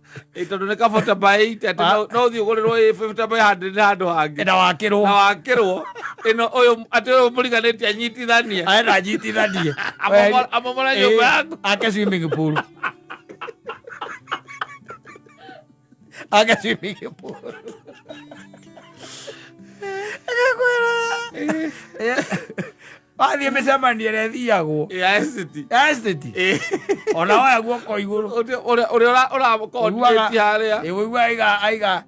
tondu ni kabota by 8 ati no thio gurirwo 50 by 100 handu hangi na wakirwo ino uyu ati uyu muriganite anyitithanie aenda anyitithanie amomora nyumba yaku ake swimming pool wathie micemanie ĩrĩa ĩthiagwo ona woya guoko igũrũ ũrĩa ũrakoordinate harĩa ũigua aiga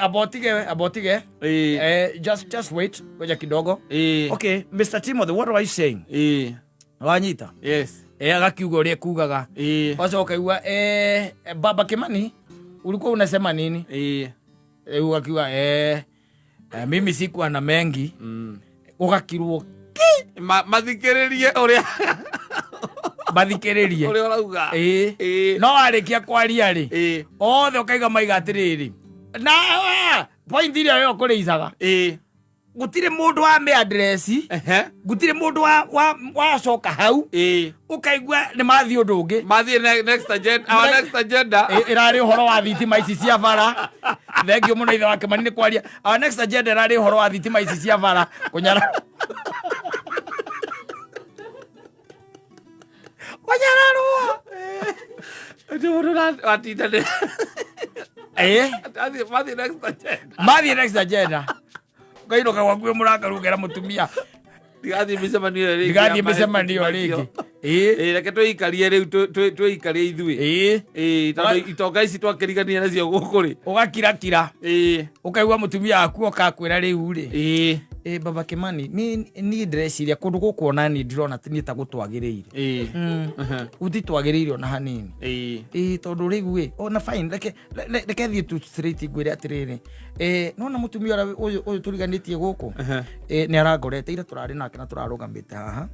abotige just wait ngoja kidogo okay Mr. Timothy what are you saying wanyita agakiuga ũrĩa kugaga wacoka igua baba Kimani ulikuwa unasema nini ukakiuga mimi sikuwa na mengi ugakirwo mathikiririe uria mathikiririe uria urauga no arikia kwaria ri othe ukaiga maiga atiriri na point iria yo kuriicaga gutire mundu wa me address gutire mundu wa coka hau ukaigua ni mathi undu ungi mathi next agenda irari horo wa thitima ici cia bara thengio muno ithe wake Kimani ni kwaria our next agenda irari horo wa thitima ici cia bara Kunyarara ati mundu atinda mathi next agenda kaino kagwakuwe murakarugera mutumia ndigathie micemanio rĩngĩ reke twĩikarie rĩu twĩikarie ithuĩ tondũ itonga ici twakĩrigania nacio gũkũ rĩ ũgakirakira ũkaigua mũtumia waku okakwĩra rĩu rĩ baba Kimani niĩ ndĩreciria kũndũ gũkũ ona niĩ ndirona niĩ ta gũtwagĩrĩire gũtitwagĩrĩire ona hanini tondũ rĩu ona fine reke thiĩ tu straight ngwĩre atĩrĩrĩ nona mũtumia ũyũ tũriganĩtie gũkũ nĩ arangorete ira tũrarĩ nake na tũrarũgamĩte haha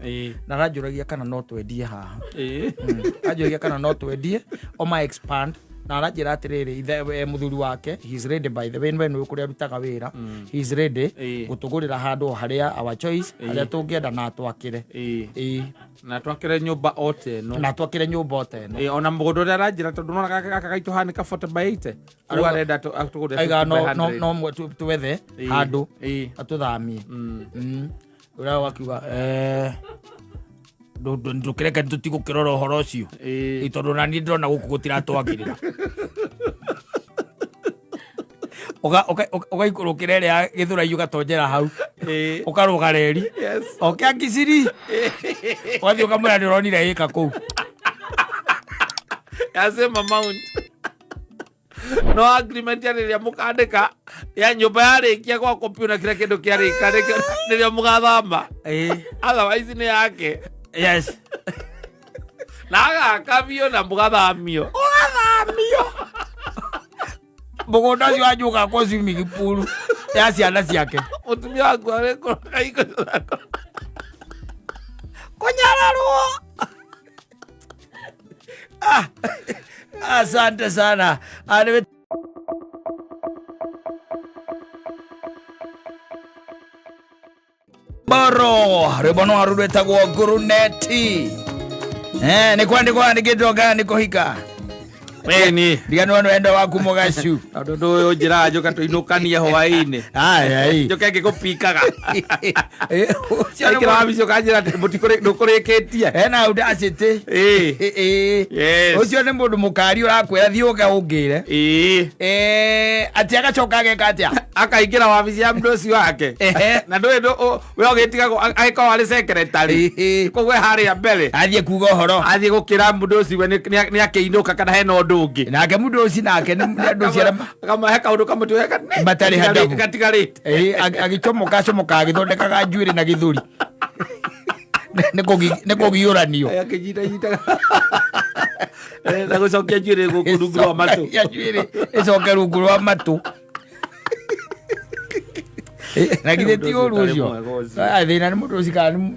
na aranjũragia kana no twendie haha anjũragia kana no twendie oma expand na aranjĩra atĩrĩrĩ ithe mũthuri wake he's ready by the way we nĩ kũrĩa arutaga wĩra he's ready gũtũgũrĩra handũ harĩa our choice harĩa tũngĩenda na twakĩre na twakĩre nyũmba ĩno ona mũgũnda ũrĩa aranjĩra tondũ nona gaka gaitũ haha nĩ ka 40 by 80 rĩu arenda aiga no twethe handũ atũthamie ũrĩa wakiuga ndukireke tutigukirora horo ucio itondu nani ndona guku gutiratwagirira oga ikurukire ria githura yu gatonjera hau ukaruga reri okia Kisiri wathi ukamwira ndironire ika kuu yasema mount no agreement ya mukandika ya nyumba yarikia kwa computer kila kindu kiarika ndio mugathamba otherwise ni yake yes naga kavio na mugathamio mugunda cio ajuga kwa swimming pool ya ciana ciake mutumia wangu areko kaiko kunyararwo asante sana boro rebono arurwetagwo nguruneti ni kwandikwa nigitwa ni kuhika ni ndigano wendo waku mugacu ndu uyu njira njoka tuinukania hwaini ai njoka ngikupikaga aikira wabicio kanjira ndukurikitie na audacity yes ucio ni mundu mukari urakwira thiuga ungire ati agacoka ageka atia akaingira wabici ya mdosi wake na ndu we ogitiga agikoo ari secretary kogwe haria mbere athie kuga uhoro athie gukira mdosi we ni akiinuka kana hena undu ungi nake mdosi nake ni mdosi kama heka undu kamutweka batari hadabu katigarite agicomoka agithondekaga njuiri na githuri niko giuranio akijita na gucokia njuiri rungu rwa matu njuiri icoke rungu rwa matu na githe ti uru ucio thina ni mundu ucikani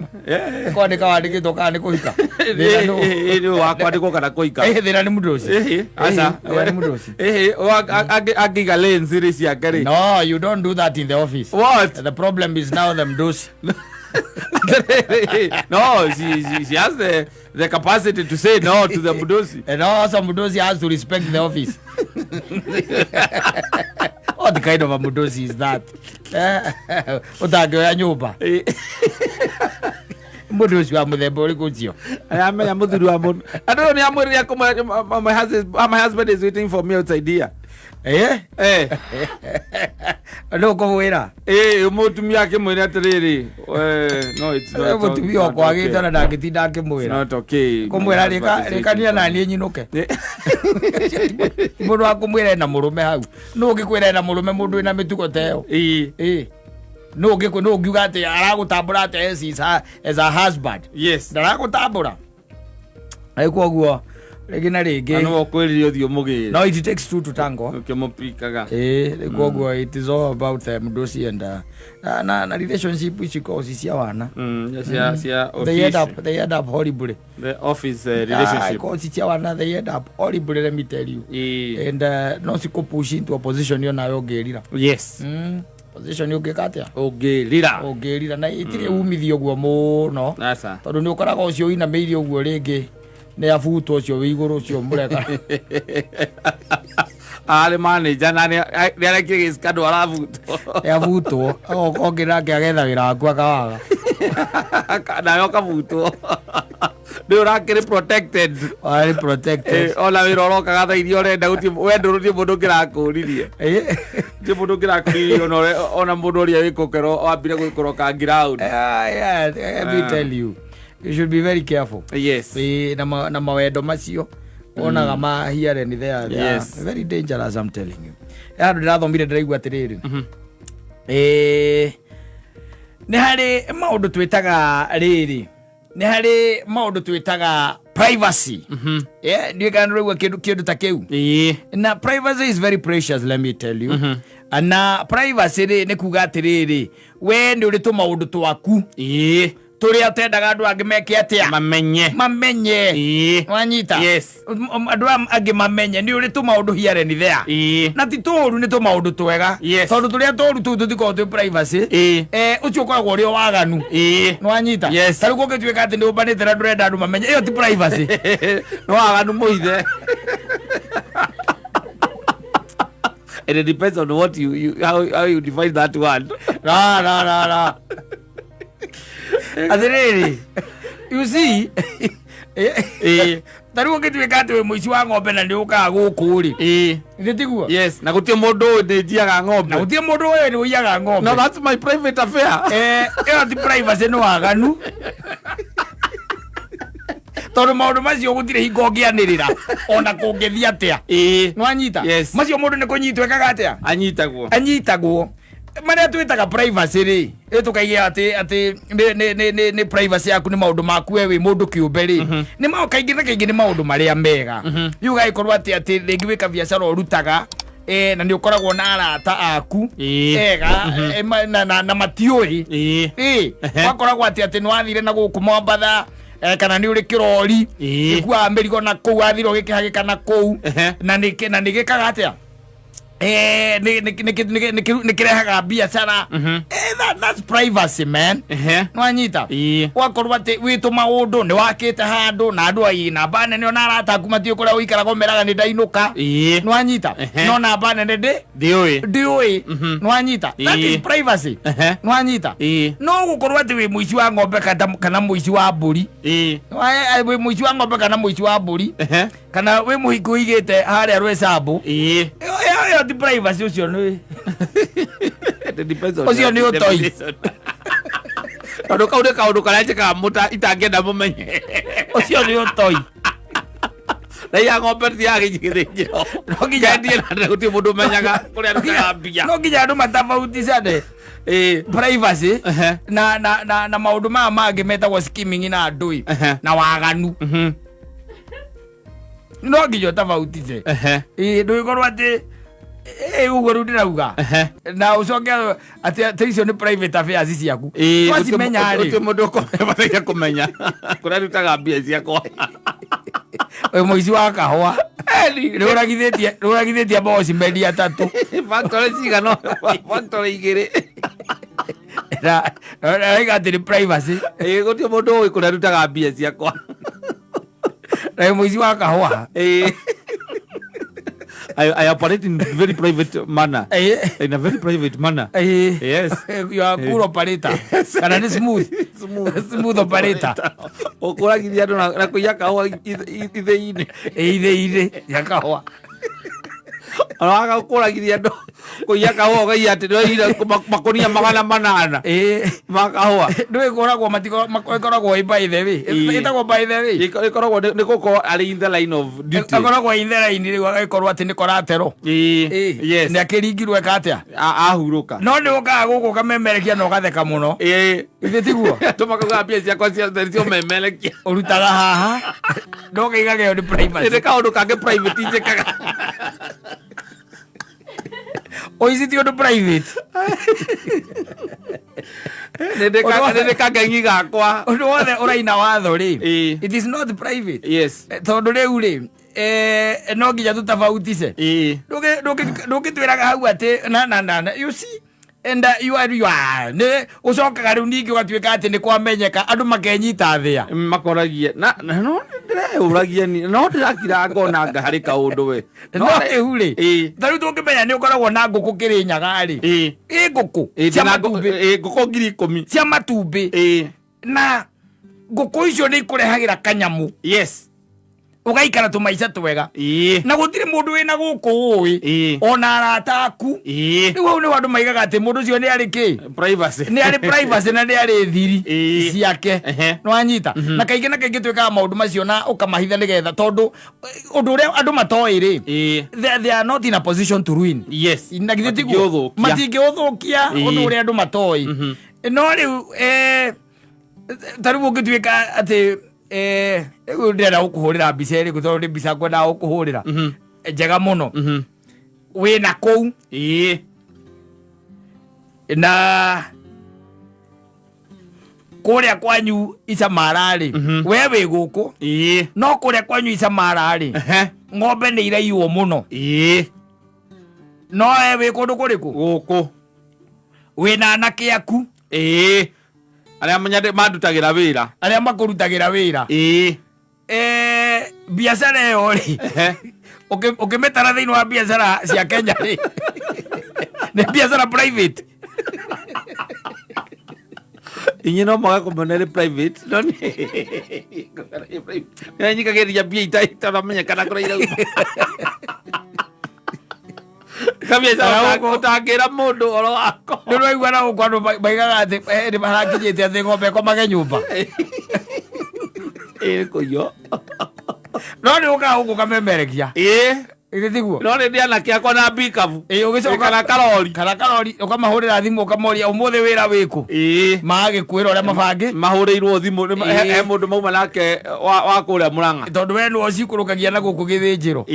kwandika wandikitwo kana ni kuhika ni wakwandikwo kana kuhika thina ni mundu ucio asa ni mundu ucio agiga lens ri ciake ri no you don't do that in the office what the problem is now the mdosi no she has the capacity to say no to the mdosi and also mdosi has to respect the office what the kind of a mdosi is that utangioya nyumba mdosi wa muthemba uri kucio ayamenya muthuri wa mundu andu ni amwiriria my husband is waiting for me outside here no kumwira mutumia akimwira atiriri no it's not mutumia wakwa agite na ndagitinda akimwira not okay kumwira rikania na nie nyinuke mundu akumwira na murume hau no ngikwira na murume mundu ina mitugo teo no ngiuga ati aragutambura ati as a husband yes ndaragutambura aiko guo regina rege ano kweli othio mugire no it takes two to tango ukimupikaga rego guo it is all about mdosi and na relationship which cause cia wana cia they end up horribly the office relationship cause cia wana they end up horribly, let me tell you and no siko push into a position yo nayo gerira yes position yo gekatia ogerira na itire umithio guo muno asa tondu ni ukaraga ucio ina meirio guo ringi ne afuto ucio wi iguru ucio mureka ale manager nani arekire giskado arafuto afuto ogira ke agetha wira waku akawaga nayo kafuto ndio rakire protected ona wira orokaga tha irio renda guti wendo ruti mundu kirakuririe ti mundu kirakuririe ona mundu ria wikokero wambire gukoroka ground let me tell you you should be very careful yes na mawendo macio onaga ma here and there yes very dangerous I'm telling you andu ndirathomire ndiraigua atiriri ni hari maundu twitaga riri ni hari maundu twitaga privacy ndio kana rugwa kindu ta kiu na privacy is very precious, let me tell you na privacy ni kuga atiriri we ndi uri tu maundu twaku turi atendaga andu angi meke atia mamenye wanyita andu angi mamenye ni uri tu maundu here and there na ti toru ni tu maundu twega tondu turi toru tu tutiko tu privacy ucio koragwo ri waganu wanyita tari ko gitweka ati ni ubanite na ndurenda andu mamenye iyo ti privacy no waganu muithe and it depends on what how you define that word no athiriri You see? Tariwo gituika ati we muici wa ng'ombe na ndiukaga guku ri. Nditiguo? Yes, na gutie mundu ndi njiaga ng'ombe. Na gutie mundu we ni uiyaga ng'ombe. No, that's my private affair. Eo ti privacy no aganu. Tondu maundu macio gutire hingo ngianirira ona kungithii atia. No anyita? Yes. Macio mundu ni kunyitwo ekaga atia? Anyitagwo. Maria twitaga privacy ri tukaigia ati ni privacy yaku ni maundu maku we mundu kiumbe ri ni mau kaingi ni maundu maria mega yuga ikorwa ati ringi wika biashara urutaga na ni ukoragwo na arata aku ega na matioi wakoragwo ati ni wathire na guku Mombatha kana ni uri kirori igwa merigo na kou athiro gikihagika na kou na ni gikaga atia nikirehaga biashara that's privacy man no anyita wakorwa ati witu maundu ni wakite handu na andu ai na bane ni ona arata kumatio kuria uikara gomeraga ni ndainuka no anyita no na bane ndi ndioi no anyita that is privacy no anyita no gukorwa ati wi muici wa ng'ombe kana muici wa mburi wi muici wa ng'ombe kana muici wa mburi kana wi muhiku igite haria rwesambu the privacy ucio ni ucio ni utoi kaundu karajika muta itangenda mumenye ucio ni utoi na ya ng'ombe ti yagithithio no nginya ndie na guti mundu menyaga kuria rukaga mbia no nginya andu matafauticane privacy na maundu maya mangi metagwo skimming na ndui na waganu no nginya tafautice nduikorwo ati ugo rudirauga na ucoke ati icio ni private affairs ciaku twacimenya ri uti mundu ukomeria kumenya kuria rutaga mbia ciakwa we muici wa kahua ruragithitie bosi media 3 factory cigano factory 2 na ati privacy guti mundu ui kuria rutaga mbia ciakwa we muici wa kahua I operate in very private manner. In a very private manner. Yes. You are cool operator. Kana ni smooth operator. Okora gidia na kuyaka hawa ide yakawa. Alaga okora gidia ndo kuyaka hawa ga ate ndo ida makonia magana manana. Makawa. Ndo ikoragwo matiko ikoragwo by the way. Itagwo by the way. Ikoragwo niko ali in the line of duty. Ikoragwo in the line ri ikorwo ati nikoratero. Yes. Ni akiringirwe katia. Ahuruka. No ndi ukaga guku kamemerekia no gatheka muno. Itiguo. Tumakaga pia ciakwa cia memerekia. Urutaga haha. No kaigage ni privacy. Ni kaundu kange private njekaga. O is it your private? Nende kagengi gakwa. Wothe uraina watho ri. It is not private. Yes. Tondu riu ri no nginya tutafautice. Ndugitwiraga hau ati na you see and you are ne ucokaga riu ningi ugatuika ati ni kwamenyeka andu makenyita thia makoragia na no ndirauragia ni no ndirakira ngona ngahari kaundu we no riu ri tariu tungimenya ni ukoragwo na nguku kirinyaga ri nguku cia matumbi nguku 10,000 cia matumbi na nguku icio ni ikurehagira kanyamu. Yes. Ugaikara tumaica twega na gutire mundu wina guku ui ona arata aku niwe ni wandu maigaga ati mundu cio ni ari ki privacy ni ari privacy na ni ari thiri ciake no anyita na kaingi twikaga maundu macio na ukamahitha nigetha tondu undu uria andu matoi ri they are not in a position to ruin. Yes. Na githitiguo matingihuthukia undu uria andu matoi no riu tariu ungitwika ati ndenda gukuhurira mbica iri gutondu ni mbica ngwenda gukuhurira njega muno wina kou na kuria kwanyu icamara ri we wi guku no kuria kwanyu icamara ri ng'ombe ni iraiwo muno no we wi kundu kuriku guku wina anake aku aria mandutagira wira aria makurutagira wira biashara yo ri ukimetara thiini wa biashara cia Kenya ri ni biashara private Inye no mwaga kumonere private. No ni. Nyanyi kageria bia ita na menya kana kora ira. Kamye sa utangira mundu oro wako. Ndio igwa na kwano baigaga ati ni marakijite ati ngombe ko mage nyumba. Kuyo. No ni uka kamemerekia. Igitiguo. No ni ndiana kiakwa na bikabu. Ugicoka kana karori. Kana karori ukamahurira thimu ukamoria umuthi wira wiku. Mage kwira uria mabangi. Mahurirwo thimu he mundu mauma nake wa kuria Murang'a. Tondu we no cikurukagia na guku githinjiro.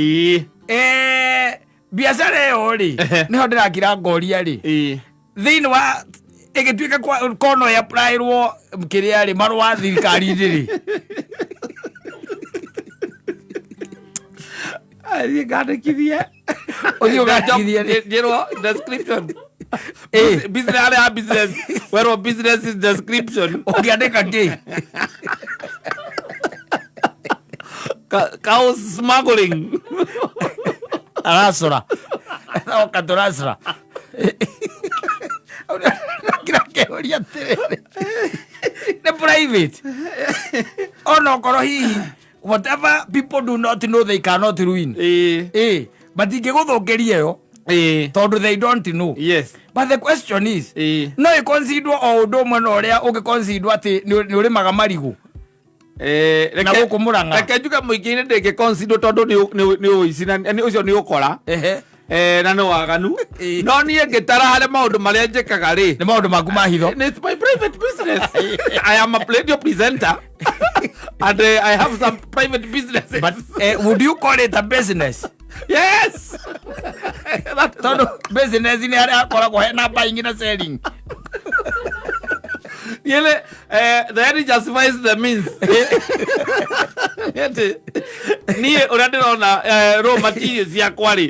Biacara yo ri niho ndirakira ngoria ri. Thiini wa igituika kono ya applyirwo kiria ri marwa thirikari ri. Aria gandikithia. Othio gandikithia Jero description. Business. Where business is description. Ukiandika ki. Cow smuggling. Arasura. O katorasura. Kira ke oria tere. The private. Oh no, koro hihi. Whatever people do not know, they cannot ruin. But ingiguthukiria yo. Tondu they don't know. Yes. But the question is, no you consider o undu mwe no ria ugiconsider ati ni urimaga marigu. Na guku Murang'a. Reke njuga muingine ndenge consider tondu ni uici na ni ucio ni ukora. Na no waganu. No nie ngitara hare maundu maria njikaga ri. Ni maundu maku mahitho. It's my private business. I am a radio presenter. And I have some private businesses. But would you call it a business? Yes. Tondu business ni hari akoragwo he namba ingine selling. Yele the end justifies the means. Ni urandirona raw materials ya kwari.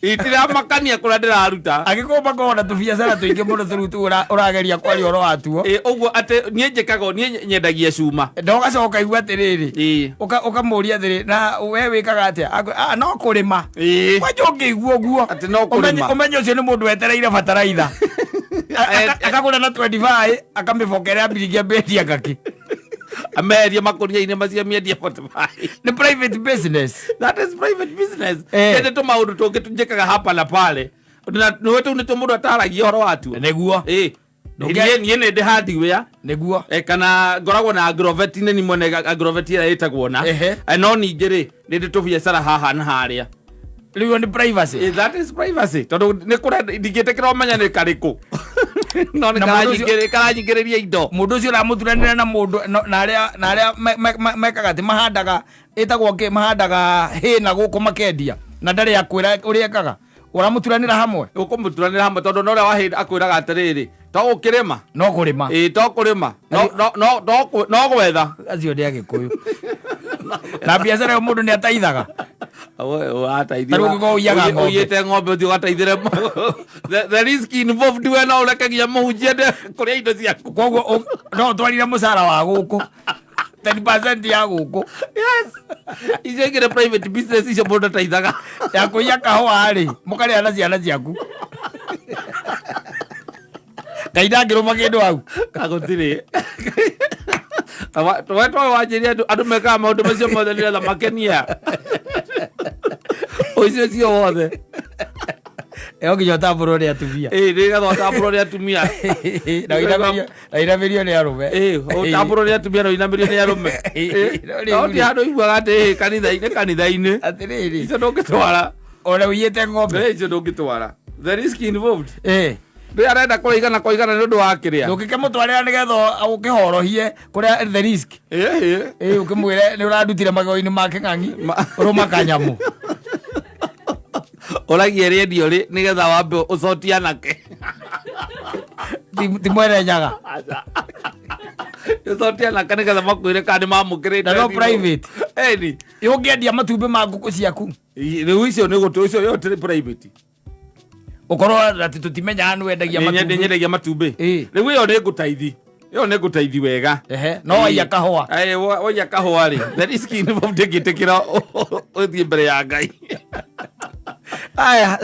Itira makania kurandira aruta. Agikomba kona tu biacara tuinge muno turutu urageria kwari oro atuo. Uguo ate nie njikago nie nyendagia cuma. Ndogacoka igwa atiriri. Ukamuria atiriri na we wikaga atia? No kurima. Kwaje ungiigua guo? Ati no kurima. Umenyo ucio ni mundu wetereire bataraitha. Akagura na 25 akamibokerea biringia betia gaki. Ameria makuria-ini macio miendia 45. Ni private business. That is private business. Ende tu maundu tungi tunjikaga hapa na pale. Na wetu ni mundu ataragia horo watu. Neguo. Nie ni ndi hardware. Neguo. Kana ngoragwo na agrovet ni mwene agrovet ira itagwo na. No ningi ri ndi tu biacara haha na haria. Riu ni privacy. That is privacy. Tondu ni kura ndigitekera umenya ni kariku. No ni karanyingiriria indo. Mundu ucio ramuturanira na mundu na aria mekaga ati mahandaga itagwo ke mahandaga hina guku makendia na ndari akwira uria ekaga uramuturanira hamwe ukumuturanira hamwe tondu no ria wahinda akwiraga atiriri to ukirima no kurima to kurima no gwetha acio ndi agikuyu na biacara yo mundu ni ataithaga uyite ng'ombe uthi ugateithire the risk involved we no urekagia muhunjie kuria indo ciaku koguo no twarire mucara wa guku 10% ya guku. Yes. Icio ingire private business icio mundu ataithaga ya kuiya kahua ri mukaria na ciana ciaku kaida ngiruma kindu au kagutiri Twa wajiria andu mekaga maundu macio mothe nĩgetha makenia ucio cio wothe nginya ũtambũrwo nĩ atumia nĩgetha ũtambũrwo nĩ atumia na inamĩrio nĩ arũme ũtambũrwo nĩ atumia na inamĩrio nĩ arũme no ti handũ iguaga atĩ kanitha-inĩ atĩrĩrĩ icio ndũngĩtwara ona ũiyĩte ng'ombe icio ndũngĩtwara the risk involved nĩ arenda kũrĩigana kwa igana nĩ ũndũ wa kĩrĩa ndũngĩkĩmũtwarĩra nĩgetha ũkĩhorohie kũrĩa the risk ũkĩmwĩre nĩ ũrandutire magego-inĩ ma kĩng'ang'i ũrũma kanyamũ ũragia rĩendio rĩ nĩgetha wambe ũcotie anake ti mwene nyaga ũcotie anake nĩgetha makwĩre kana nĩ mamũkĩrĩte na no private ũngĩendia matumbĩ ma ngũkũ ciaku rĩu icio nĩ gũtũ icio yo tĩ private ukorwo ati tutimenyaga nĩ wendagia matumbĩ nyendagia matumbĩ rĩu ĩyo nĩ ngũteithi yo nĩ ngũteithi wega no waiya kahũa waiya kahũa rĩ the risk involved ndĩngĩtĩkĩra ũthiĩ mbere ya Ngai aya